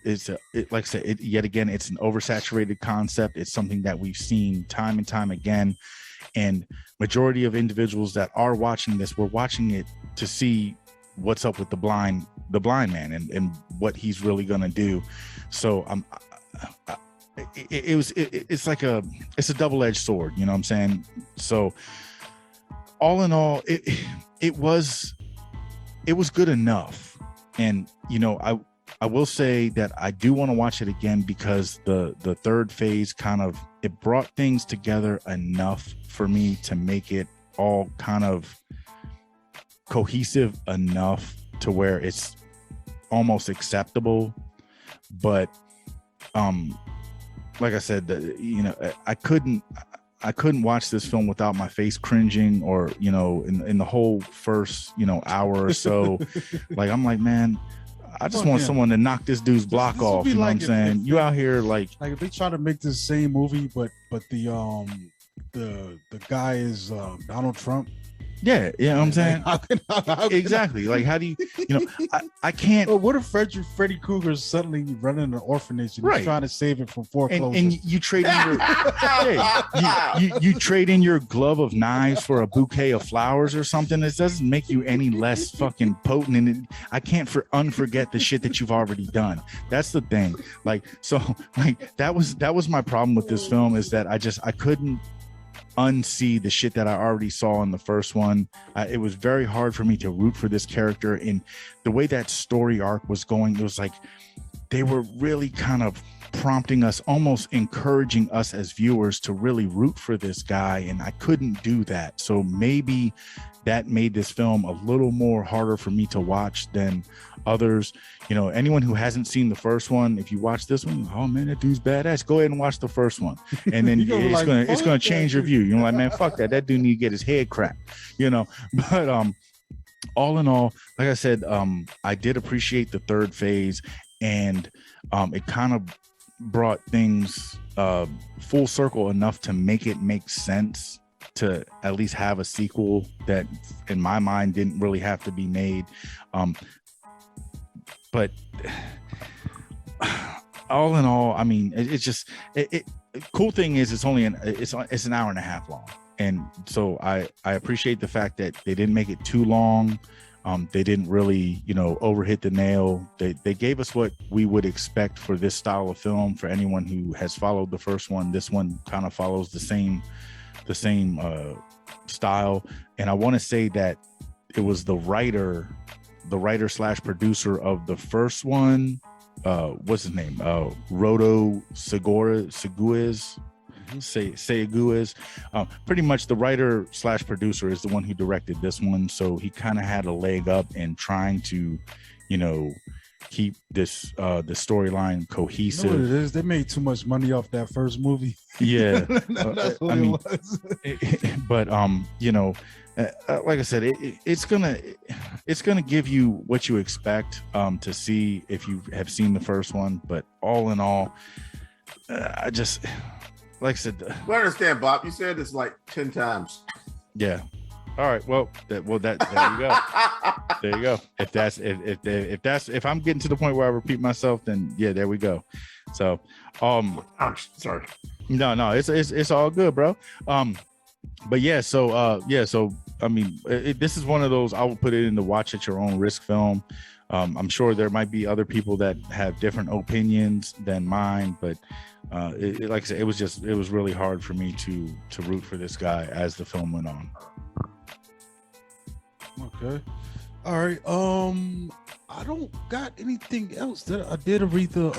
like I said, yet again, it's an oversaturated concept. It's something that we've seen time and time again, and majority of individuals that are watching this, we're watching it to see what's up with the blind man and what he's really gonna do. So it's a double-edged sword, you know what I'm saying? So all in all, it was good enough. And, you know, I will say that I do want to watch it again, because the third phase it brought things together enough for me to make it all kind of cohesive enough to where it's almost acceptable. But like I said, you know, I couldn't watch this film without my face cringing, or, you know, in the whole first, you know, hour or so. Like, I'm like, man, I just want someone to knock this dude's block off. You know what I'm saying? You out here like if they try to make this same movie, but the guy is Donald Trump. Yeah, you know what I'm saying? Exactly. Like, how do you know, I can't. Well, what if Freddy Krueger's suddenly running an orphanage and he's trying to save it from foreclosure? And you trade in you trade in your glove of knives for a bouquet of flowers or something. It doesn't make you any less fucking potent. And I can't unforget the shit that you've already done. That's the thing. Like, so like that was my problem with this film, is that I couldn't unsee the shit that I already saw in the first one. It was very hard for me to root for this character, and the way that story arc was going, it was like they were really kind of prompting us, almost encouraging us as viewers to really root for this guy, and I couldn't do that. So maybe that made this film a little more harder for me to watch than others. You know, anyone who hasn't seen the first one, if you watch this one, oh man, that dude's badass, go ahead and watch the first one, and then it's gonna change your view. You're like, man, fuck that dude need to get his head cracked, you know. But all in all, like I said, I did appreciate the third phase, and it kind of brought things full circle enough to make it make sense to at least have a sequel that in my mind didn't really have to be made. But all in all, I mean, it's just cool thing is it's only it's an hour and a half long, and so I appreciate the fact that they didn't make it too long. They didn't really, you know, overhit the nail. They gave us what we would expect for this style of film. For anyone who has followed the first one, this one kind of follows the same style. And I want to say that it was the writer slash producer of the first one. What's his name? Rodo Seguez. Seguez. Pretty much the writer slash producer is the one who directed this one, so he kind of had a leg up in trying to, you know, keep this the storyline cohesive. You know what it is? They made too much money off that first movie. Yeah. That's what it was. But you know, Like I said, it's gonna give you what you expect to see if you have seen the first one. But all in all, I just, like I said, I understand, Bob. You said it's like 10 times. Yeah. All right. Well, there you go. There you go. If I'm getting to the point where I repeat myself, then yeah, there we go. So, sorry. No, it's all good, bro. But yeah, so I mean, this is one of those, I will put it in the watch at your own risk film. I'm sure there might be other people that have different opinions than mine, but like I said, it was really hard for me to root for this guy as the film went on. Okay. All right. I don't got anything else. I did read the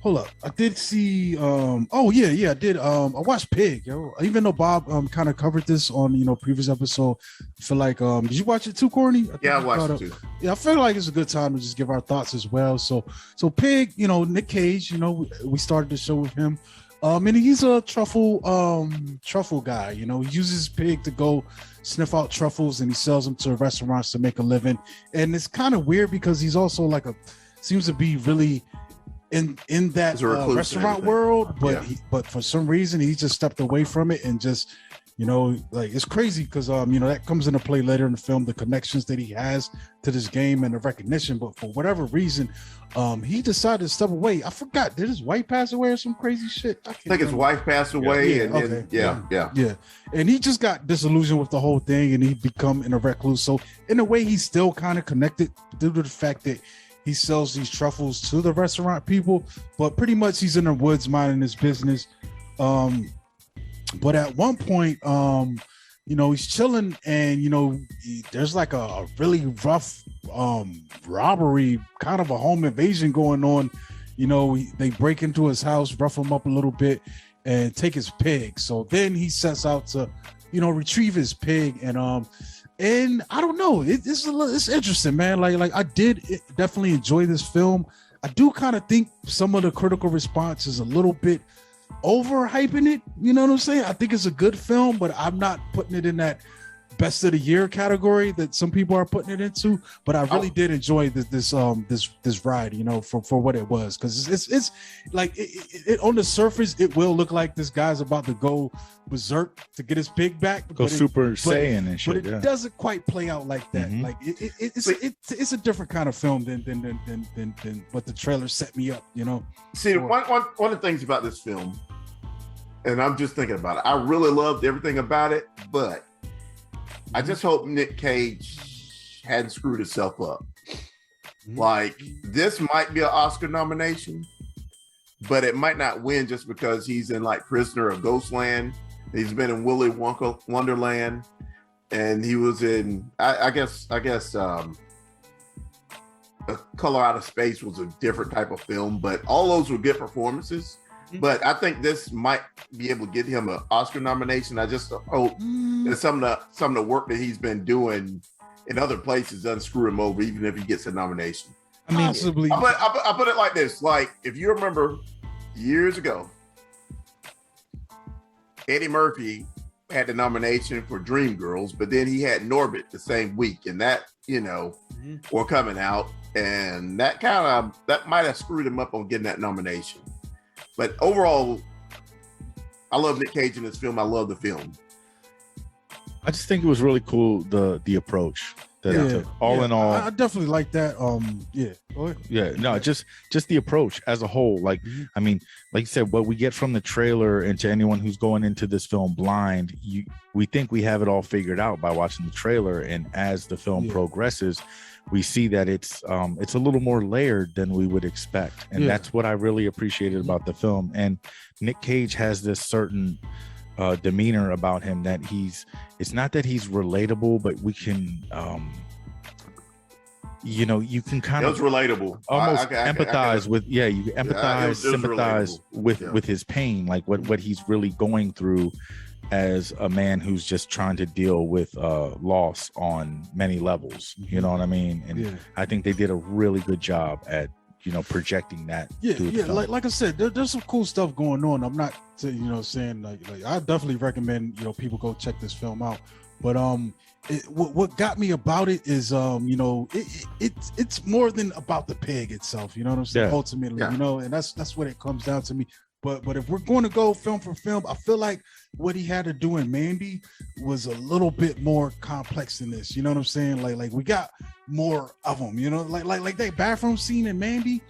hold up. I did see I did. I watched Pig, yo. Even though Bob kind of covered this on previous episode. I feel like did you watch it too, Corny? I watched it too. Yeah, I feel like it's a good time to just give our thoughts as well. So Pig, Nick Cage, we started the show with him. And he's a truffle guy. He uses Pig to go sniff out truffles and he sells them to restaurants to make a living. And it's kind of weird because he's also seems to be really in that restaurant world, but for some reason he just stepped away from it and just it's crazy because that comes into play later in the film, the connections that he has to this game and the recognition. But for whatever reason, he decided to step away. I forgot, did his wife pass away or some crazy shit? I think his wife passed away. Yeah. And he just got disillusioned with the whole thing and he become a recluse. So in a way, he's still kind of connected due to the fact that he sells these truffles to the restaurant people, but pretty much he's in the woods minding his business. But at one point, he's chilling and, there's like a really rough robbery, kind of a home invasion going on. They break into his house, rough him up a little bit and take his pig. So then he sets out to, retrieve his pig. And I don't know, it's interesting, man. Like I did definitely enjoy this film. I do kind of think some of the critical response is a little bit overhyping it, you know what I'm saying? I think it's a good film, but I'm not putting it in that best of the year category that some people are putting it into. But I really did enjoy this ride, for what it was, because it's like it on the surface it will look like this guy's about to go berserk to get his pig back, Super Saiyan and shit. But it doesn't quite play out like that. Mm-hmm. Like it's a different kind of film than what the trailer set me up. See, one of the things about this film, and I'm just thinking about it, I really loved everything about it, but I just hope Nick Cage hadn't screwed himself up. Mm-hmm. Like, this might be an Oscar nomination, but it might not win just because he's in like Prisoner of Ghostland. He's been in Willy Wonka Wonderland, and he was in I guess A Color Out of Space was a different type of film, but all those were good performances. Mm-hmm. But I think this might be able to get him an Oscar nomination. I just hope that some of the work that he's been doing in other places doesn't screw him over, even if he gets a nomination. I mean, possibly. I put it like this: like, if you remember years ago, Eddie Murphy had the nomination for Dreamgirls, but then he had Norbit the same week, and that were coming out, and that might have screwed him up on getting that nomination. But overall, I love Nick Cage in this film. I love the film. I just think it was really cool, the approach that it took. All in all, I definitely like that. Just the approach as a whole. Like, I mean, like you said, what we get from the trailer, and to anyone who's going into this film blind, we think we have it all figured out by watching the trailer, and as the film progresses, we see that it's a little more layered than we would expect, and that's what I really appreciated about the film. And Nick Cage has this certain demeanor about him that it's not that he's relatable, but we can you can kind of relatable, almost empathize with you empathize, sympathize with his pain, like what he's really going through as a man who's just trying to deal with loss on many levels. You know what I mean? And I think they did a really good job at projecting that. Like I said, there's some cool stuff going on. I'm not saying like I definitely recommend people go check this film out. But what got me about it is it's more than about the pig itself, you know what I'm saying? Ultimately, and that's what it comes down to me. But if we're going to go film for film, I feel like what he had to do in Mandy was a little bit more complex than this. You know what I'm saying? Like we got more of them. You know, like that bathroom scene in Mandy.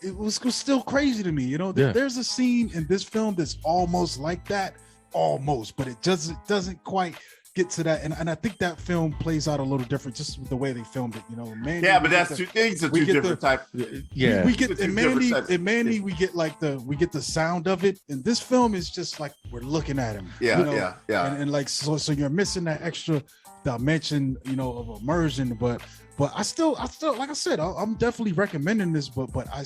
It was still crazy to me. You know, there's a scene in this film that's almost like that, but it doesn't quite get to that, and I think that film plays out a little different just with the way they filmed it, you know. Mandy, but that's two things. Are two different types. Yeah, we get in Mandy, we get the sound of it, and this film is just like we're looking at him. Yeah. And like so you're missing that extra dimension, you know, of immersion. But I still like I said, I'm definitely recommending this, but I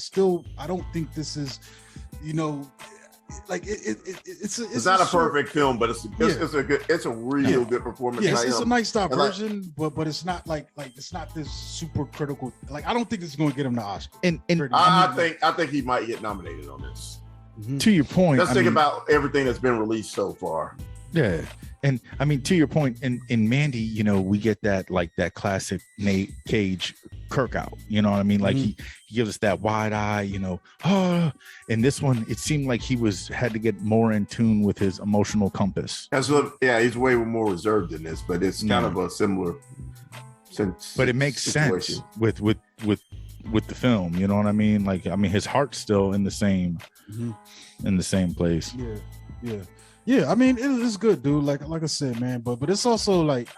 don't think this is, you know. Like it's not a perfect film, but it's a real good performance. Yeah, it's a nice diversion, but it's not like it's not this super critical. Like I don't think it's going to get him the Oscar. And I think he might get nominated on this. Mm-hmm. To your point, let's think about everything that's been released so far. Yeah. And I mean, to your point, in Mandy, you know, we get that classic Nate Cage Kirk out. You know what I mean? Like he gives us that wide eye, you know. And this one, it seemed like he had to get more in tune with his emotional compass. He's way more reserved in this, but it's kind of a similar sense. But it makes sense with the film. You know what I mean? Like, I mean, his heart's still in the same place. Yeah, I mean, it's good, dude. Like I said, man, but it's also like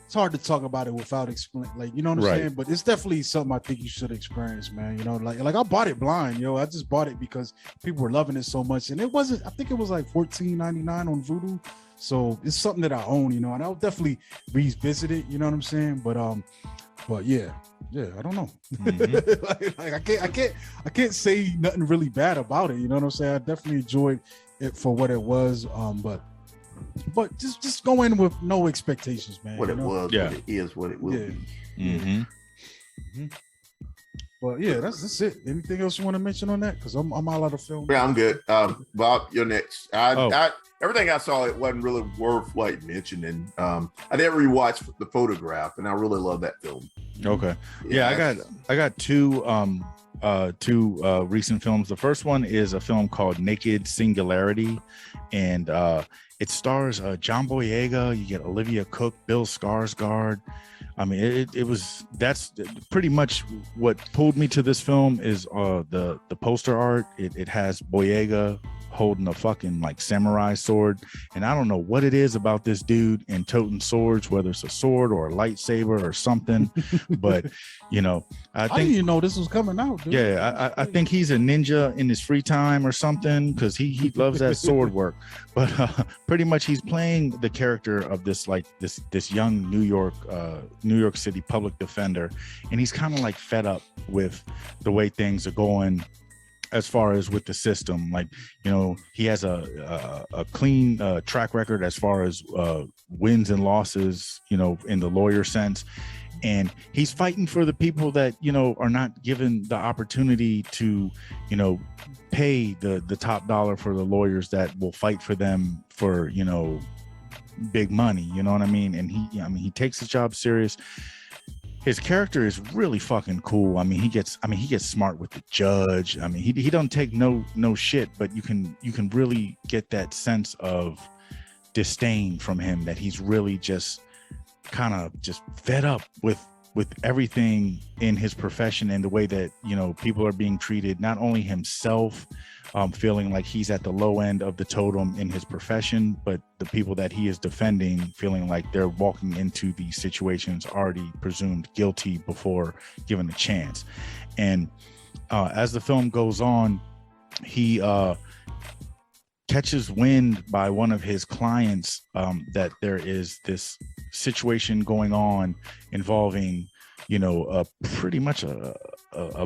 it's hard to talk about it without explaining, like, you know what I'm saying? But it's definitely something I think you should experience, man. You know, like I bought it blind, yo. I just bought it because people were loving it so much, and I think it was like $14.99 on Vudu. So it's something that I own, you know, and I'll definitely revisit it. You know what I'm saying? But yeah, I don't know. like I can't say nothing really bad about it. You know what I'm saying? I definitely enjoyed it for what it was. But just go in with no expectations, man. What it was, what it is, what it will be. Mm-hmm. But yeah, that's it. Anything else you want to mention on that? Because I'm all out of film. Yeah, I'm good. Bob, you're next. Everything I saw, it wasn't really worth like mentioning. I didn't rewatch The Photograph, and I really love that film. Okay. Yeah, I got two recent films. The first one is a film called Naked Singularity, and it stars John Boyega. You get Olivia Cook, Bill Skarsgård. I mean, that's pretty much what pulled me to this film is the poster art. It has Boyega holding a fucking like samurai sword, and I don't know what it is about this dude and toting swords, whether it's a sword or a lightsaber or something, but you know, I didn't even know this was coming out, dude. Yeah, I think he's a ninja in his free time or something, because he loves that sword work. But pretty much he's playing the character of this young New York City public defender, and he's kind of like fed up with the way things are going as far as with the system. Like, you know, he has a clean track record as far as wins and losses, you know, in the lawyer sense. And he's fighting for the people that, you know, are not given the opportunity to, you know, pay the top dollar for the lawyers that will fight for them for, you know, big money, you know what I mean? And he takes his job serious. His character is really fucking cool. I mean, he gets smart with the judge. I mean, he don't take no shit, but you can really get that sense of disdain from him, that he's really just kind of just fed up with everything in his profession and the way that, you know, people are being treated. Not only himself feeling like he's at the low end of the totem in his profession, but the people that he is defending feeling like they're walking into these situations already presumed guilty before given a chance. And as the film goes on, he catches wind by one of his clients that there is this situation going on involving, you know, pretty much a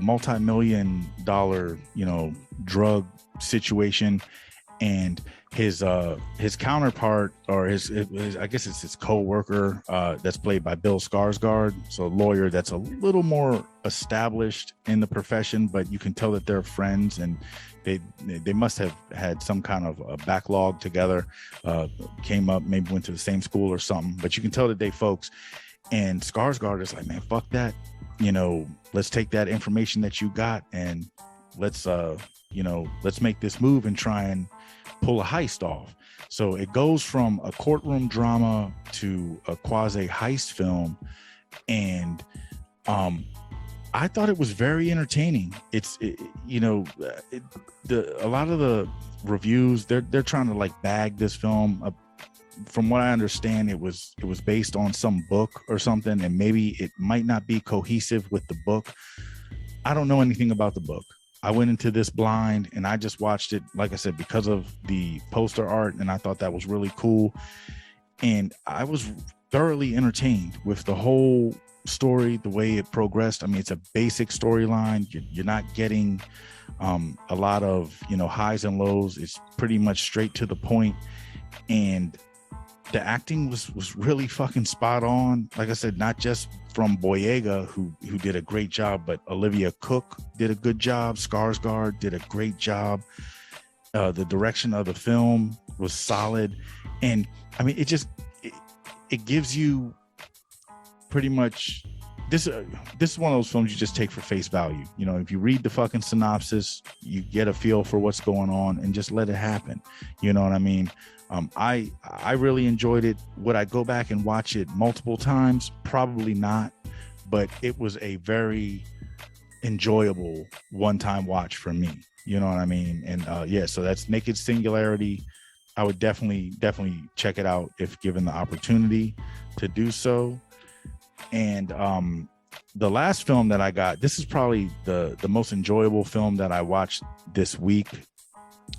multi-million-dollar, you know, drug situation. and his counterpart, or his I guess it's his co-worker, that's played by Bill Skarsgård, so a lawyer that's a little more established in the profession, but you can tell that they're friends, and they must have had some kind of a backlog together, came up, maybe went to the same school or something, but you can tell that they folks. And Skarsgård is like, man, fuck that, let's take that information that you got and let's make this move and try and pull a heist off. So it goes from a courtroom drama to a quasi heist film, and I thought it was very entertaining. A lot of the reviews, they're trying to like bag this film. From what I understand, it was based on some book or something, and maybe it might not be cohesive with the book. I don't know anything about the book. I went into this blind, and I just watched it, like I said, because of the poster art, and I thought that was really cool. And I was thoroughly entertained with the whole story, the way it progressed. I mean, it's a basic storyline. You're not getting a lot of highs and lows. It's pretty much straight to the point, and the acting was really fucking spot on. Like I said, not just from Boyega, who did a great job, but Olivia Cook did a good job. Skarsgård did a great job. The direction of the film was solid, and I mean, it gives you pretty much this is one of those films you just take for face value. If you read the fucking synopsis, you get a feel for what's going on and just let it happen. You know what I mean? I really enjoyed it. Would I go back and watch it multiple times? Probably not, but it was a very enjoyable one-time watch for me. You know what I mean? And so that's Naked Singularity. I would definitely check it out if given the opportunity to do so. And the last film that I got, this is probably the most enjoyable film that I watched this week.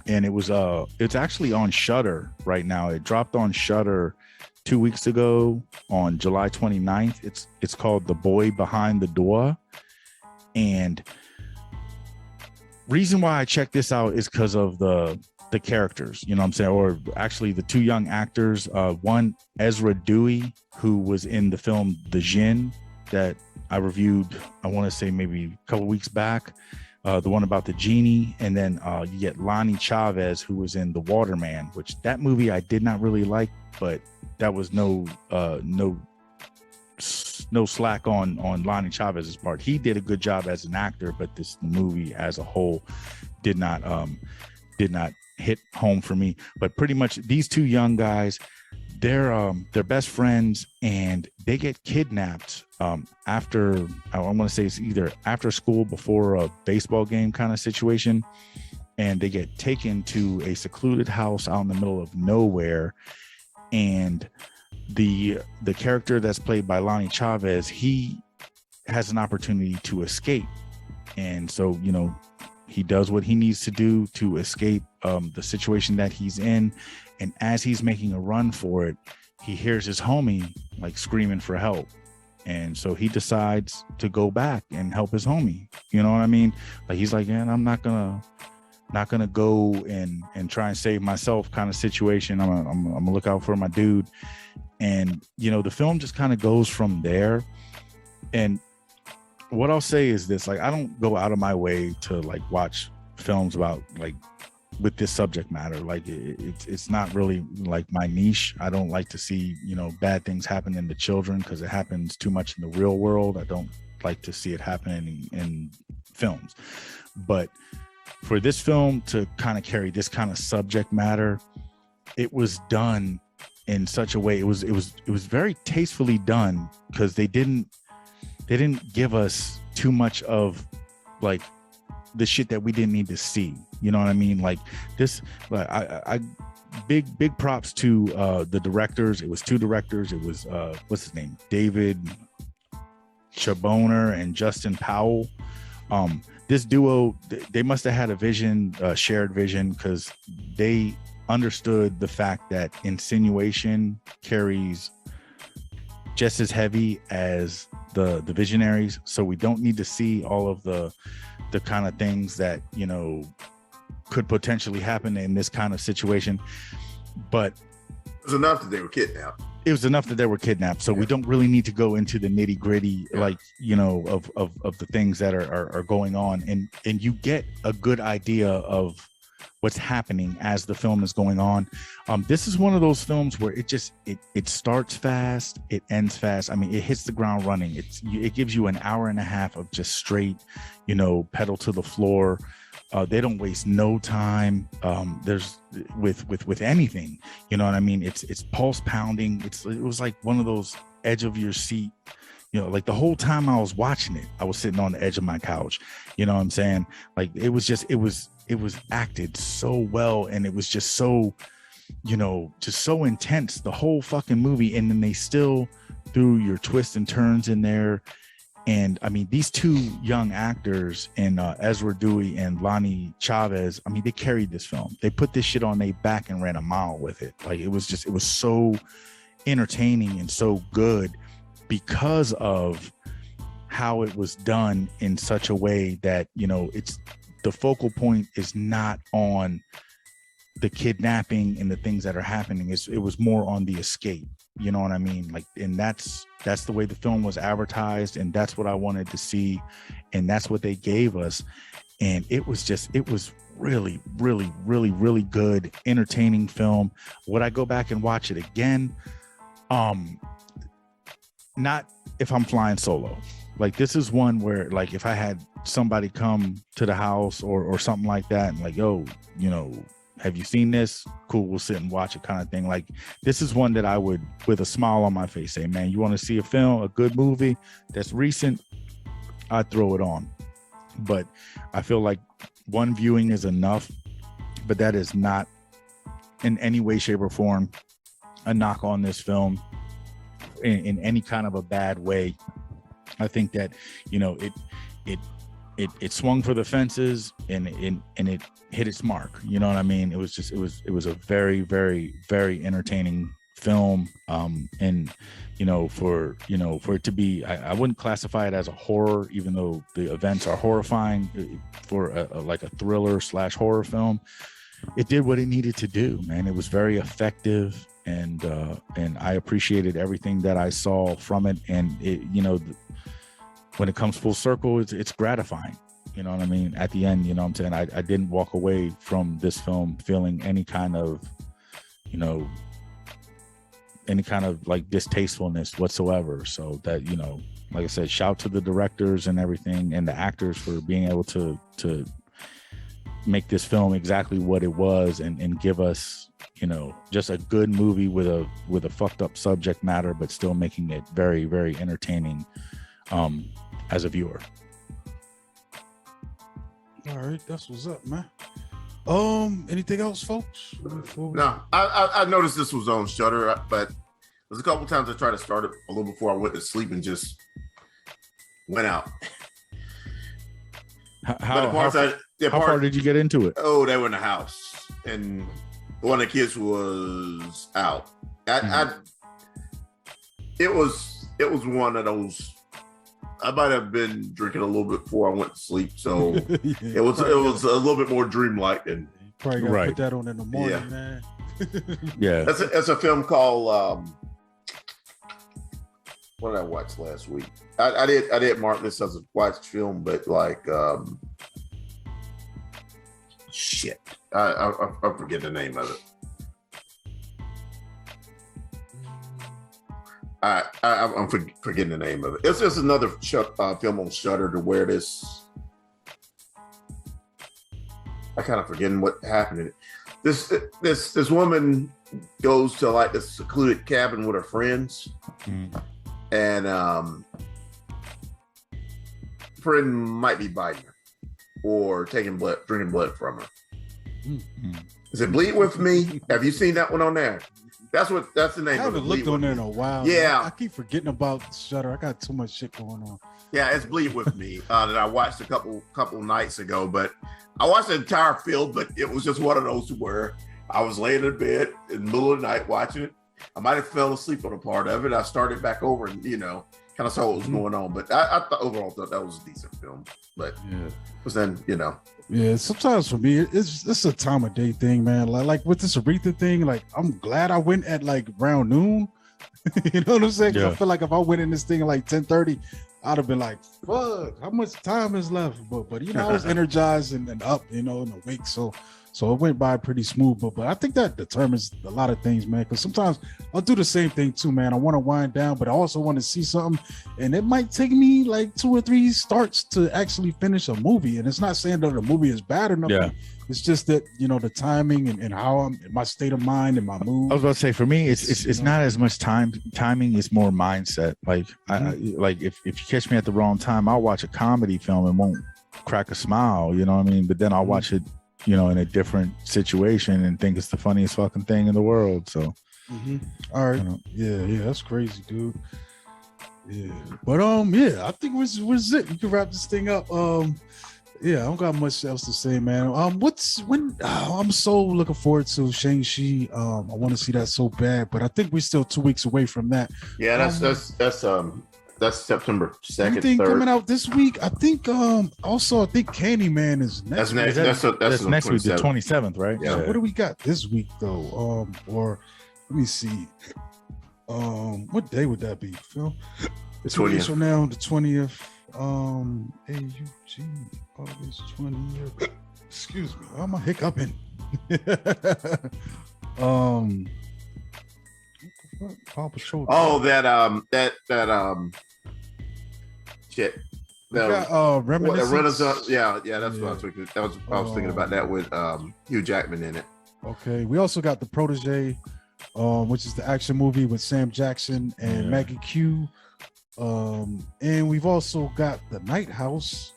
And it's actually on Shudder right now. It dropped on Shudder 2 weeks ago on July 29th. It's called The Boy Behind the Door. And reason why I checked this out is because of the characters, you know what I'm saying? Or actually the two young actors, one, Ezra Dewey, who was in the film The Djinn that I reviewed, I want to say maybe a couple weeks back, the one about the genie. And then you get Lonnie Chavez, who was in The Waterman, which that movie I did not really like, but that was no slack on Lonnie Chavez's part. He did a good job as an actor, but the movie as a whole did not hit home for me. But pretty much these two young guys, they're best friends, and they get kidnapped after, I want to say it's either after school, before a baseball game kind of situation, and they get taken to a secluded house out in the middle of nowhere. And the character that's played by Lonnie Chavez, he has an opportunity to escape, and so he does what he needs to do to escape the situation that he's in. And as he's making a run for it, he hears his homie like screaming for help. And so he decides to go back and help his homie. You know what I mean? Like, he's like, man, I'm not gonna go and try and save myself kind of situation. I'm gonna look out for my dude. And, the film just kind of goes from there. And what I'll say is this, like, I don't go out of my way to like watch films about like with this subject matter. Like it's not really like my niche. I don't like to see, bad things happening to children because it happens too much in the real world. I don't like to see it happening in films. But for this film to kind of carry this kind of subject matter, it was done in such a way. It was very tastefully done, because they didn't give us too much of like the shit that we didn't need to see. You know what I mean? Like this, like I big props to the directors. It was two directors. It was what's his name? David Chaboner and Justin Powell. This duo, they must have had a vision, shared vision, because they understood the fact that insinuation carries just as heavy as the visionaries. So we don't need to see all of the kind of things that could potentially happen in this kind of situation. But it was enough that they were kidnapped. It was enough that they were kidnapped. So we don't really need to go into the nitty gritty, like, you know, of the things that are going on. And you get a good idea of what's happening as the film is going on. This is one of those films where it starts fast, it ends fast. I mean, it hits the ground running. It gives you an hour and a half of just straight, you know, pedal to the floor. They don't waste no time. There's with anything, you know what I mean? It's pulse pounding. It was like one of those edge of your seat, you know, like the whole time I was watching it, I was sitting on the edge of my couch. You know what I'm saying? Like it was acted so well, and it was just so, you know, just so intense, the whole fucking movie. And then they still threw your twists and turns in there. And I mean, these two young actors in Ezra Dewey and Lonnie Chavez, I mean, they carried this film. They put this shit on their back and ran a mile with it. Like it was so entertaining and so good because of how it was done in such a way that, you know, the focal point is not on the kidnapping and the things that are happening. It was more on the escape. You know what I mean? Like, and that's the way the film was advertised, and that's what I wanted to see, and that's what they gave us. And it was really, really, really, really good, entertaining film. Would I go back and watch it again? Not if I'm flying solo. Like, this is one where, like, if I had somebody come to the house or something like that, and like, yo, you know, have you seen this? Cool, we'll sit and watch it, kind of thing. Like, this is one that I would, with a smile on my face, say, man, you want to see a film, a good movie that's recent? I'd throw it on. But I feel like one viewing is enough, but that is not in any way, shape, or form a knock on this film in any kind of a bad way. I think that, you know, it swung for the fences and it hit its mark. You know what I mean? It was a very, very, very entertaining film. And, you know, for it to be, I wouldn't classify it as a horror, even though the events are horrifying. For like a thriller / horror film, it did what it needed to do, man. It was very effective. And I appreciated everything that I saw from it. And it, you know, when it comes full circle, it's gratifying. You know what I mean? At the end, you know what I'm saying? I didn't walk away from this film feeling any kind of, you know, any kind of like distastefulness whatsoever. So that, you know, like I said, shout to the directors and everything and the actors for being able to make this film exactly what it was and give us, you know, just a good movie with a fucked up subject matter, but still making it very, very entertaining as a viewer. All right, that's what's up, man. Anything else, folks? No, I noticed this was on Shudder, but there's a couple times I tried to start it a little before I went to sleep and just went out. How far did you get into it? Oh, they were in the house, and one of the kids was out. It was one of those. I might have been drinking a little bit before I went to sleep, so it was a little bit more dreamlike. And you probably gotta put that on in the morning, man. Yeah, that's a film called. What did I watch last week? I did mark this as a watched film, but like shit, I forget the name of it. I'm forgetting the name of it. It's just another film on Shudder to where this. I kind of forgetting what happened. This woman goes to like this secluded cabin with her friends, and friend might be biting her or drinking blood from her. Is it Bleed With Me? Have you seen that one on there? That's the name. I haven't looked on there in a while. Yeah, I keep forgetting about Shudder. I got too much shit going on. Yeah, it's Bleed With Me that I watched a couple nights ago. But I watched the entire film, but it was just one of those where I was laying in bed in the middle of the night watching it. I might have fell asleep on a part of it. I started back over and, you know, kind of saw what was going on. But I thought overall that was a decent film. But then yeah, sometimes for me it's a time of day thing, man. Like with this Aretha thing, like I'm glad I went at like around noon. You know what I'm saying? 'Cause I feel like if I went in this thing at like 10:30, I'd have been like, fuck, how much time is left? But you know, I was energized and up, you know, and awake. So it went by pretty smooth. But I think that determines a lot of things, man. Because sometimes I'll do the same thing too, man. I want to wind down, but I also want to see something. And it might take me like 2 or 3 starts to actually finish a movie. And it's not saying that the movie is bad or nothing. Yeah. It's just that, you know, the timing and how I'm in my state of mind and my mood. I was about to say, for me, it's not as much timing, it's more mindset. Like like if you catch me at the wrong time, I'll watch a comedy film and won't crack a smile, you know what I mean? But then I'll watch it, you know, in a different situation and think it's the funniest fucking thing in the world. So all right, yeah, that's crazy, dude. Yeah, but I think we're it. We can wrap this thing up. Yeah, I don't got much else to say, man. I'm so looking forward to Shang-Chi. I want to see that so bad, but I think we're still 2 weeks away from that. Yeah, that's September 2nd. Anything 3rd. Coming out this week? I think also Candyman is next. That's next week, the 27th, right? Yeah. What do we got this week though? Or let me see. What day would that be, Phil? The 20th. So now the 20th. AUG August 20th. Excuse me, why am I hiccuping? Paw Patrol. Oh, that shit. Reminiscence. Yeah, that's what I was thinking. I was thinking about that with Hugh Jackman in it. Okay, we also got The Protege, which is the action movie with Sam Jackson and Maggie Q. And we've also got The Night House.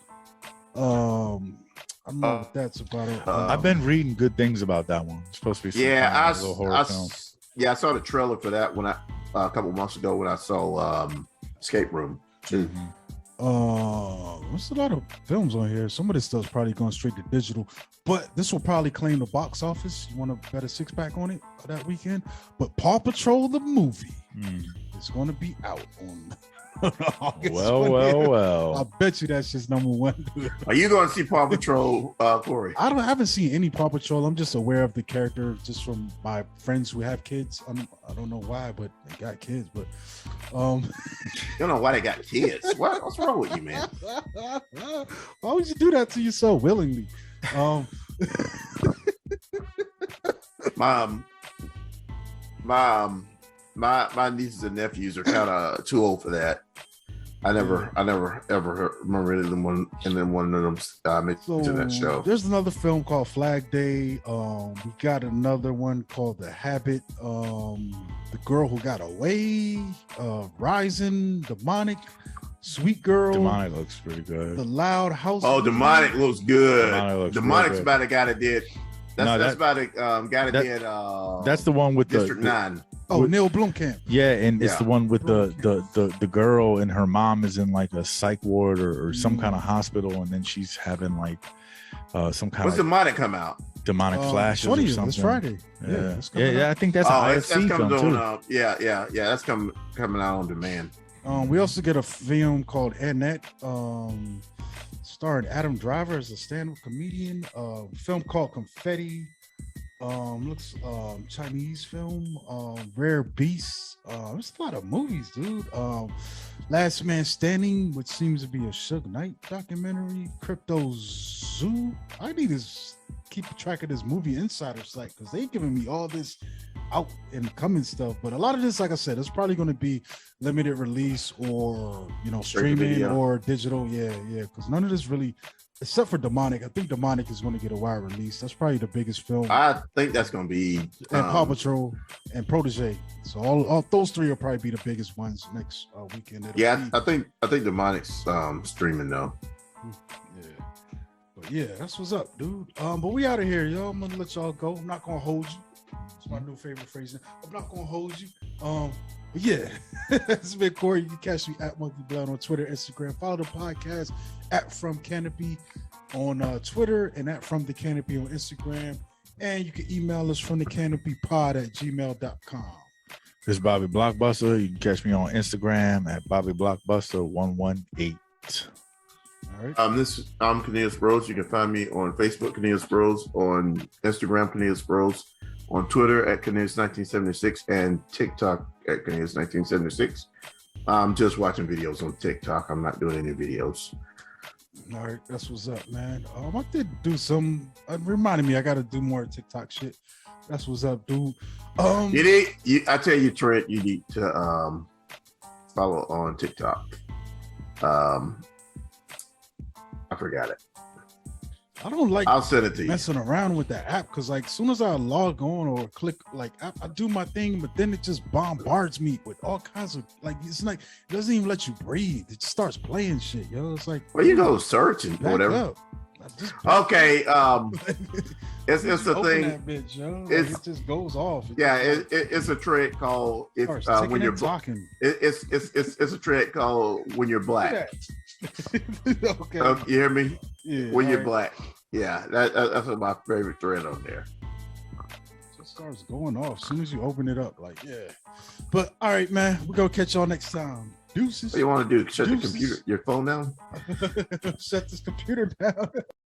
I don't know what that's about. I've been reading good things about that one. It's supposed to be a little horror film. Yeah, I saw the trailer for that when a couple months ago when I saw Escape Room. There's a lot of films on here. Some of this stuff's probably going straight to digital, but this will probably claim the box office. You want to bet a 6-pack on it that weekend? But Paw Patrol the movie is going to be out on August 20th. Well. I bet you that's just number one. Are you going to see Paw Patrol, Cory? I haven't seen any Paw Patrol. I'm just aware of the character just from my friends who have kids. I don't know why, but they got kids. But you don't know why they got kids. What's wrong with you, man? Why would you do that to yourself willingly? My nieces and nephews are kind of too old for that. I never ever remember any of them one of them mentioned that show. There's another film called Flag Day. We got another one called The Habit. The Girl Who Got Away. Rising, Demonic, Sweet Girl. Demonic looks pretty good. The Loud House. Oh, Demonic looks good. Demonic's about a guy that did. That's about a guy that did. That's the one with District 9. Oh, Neil Blomkamp. Yeah, and it's the one with the girl and her mom is in like a psych ward or some kind of hospital, and then she's having like some kind of. When's Demonic come out? Demonic flashes or something. This Friday. Yeah, I think that's an IFC film too. Yeah. That's coming out on demand. We also get a film called Annette, starring Adam Driver as a stand-up comedian. Film called Confetti. Looks Chinese film. Rare Beasts. There's a lot of movies, dude. Last Man Standing, which seems to be a Suge Knight documentary. Crypto Zoo. I need to keep track of this movie insider site because they're giving me all this out and coming stuff. But a lot of this, like I said, it's probably going to be limited release or streaming or digital. Yeah. Because none of this really. Except for Demonic. I think Demonic is going to get a wide release. That's probably the biggest film. I think that's going to be... And Paw Patrol and Protege. So all those three will probably be the biggest ones next weekend. I think Demonic's streaming though. Yeah. But yeah, that's what's up, dude. But we out of here, yo. I'm going to let y'all go. I'm not going to hold you. It's my new favorite phrase. I'm not going to hold you. But yeah, this has been Cory. You can catch me at Monkey Blood on Twitter, Instagram. Follow the podcast at From Canopy on Twitter and at From the Canopy on Instagram. And you can email us from the Canopy Pod at gmail.com. This is Bobby Blockbuster. You can catch me on Instagram at Bobby Blockbuster 118. All right. I'm Cornelius Bros. You can find me on Facebook, Cornelius Bros, on Instagram, Cornelius Bros, on Twitter at Cornelius1976, and TikTok at Cornelius1976. I'm just watching videos on TikTok. I'm not doing any videos. All right, that's what's up, man. I did do some. Reminded me, I got to do more TikTok shit. That's what's up, dude. I tell you, Trent, you need to follow on TikTok. I forgot it. I don't like. I'll send it to you. Messing around with that app because, like, as soon as I log on or click, like, I do my thing, but then it just bombards me with all kinds of, like, it's like it doesn't even let you breathe. It just starts playing shit, yo. It's like, well, you go search and whatever. Okay, it's a thing. That bitch, yo. Like, it just goes off. It's a trend called when you're talking. It's a trend called when you're black. Okay. You hear me? Yeah. When you're black. Yeah, that's my favorite thread on there. It starts going off as soon as you open it up. Like, yeah. But all right, man, we're gonna catch y'all next time. Deuces. What do you want to do? Shut the computer, your phone down? Shut this computer down.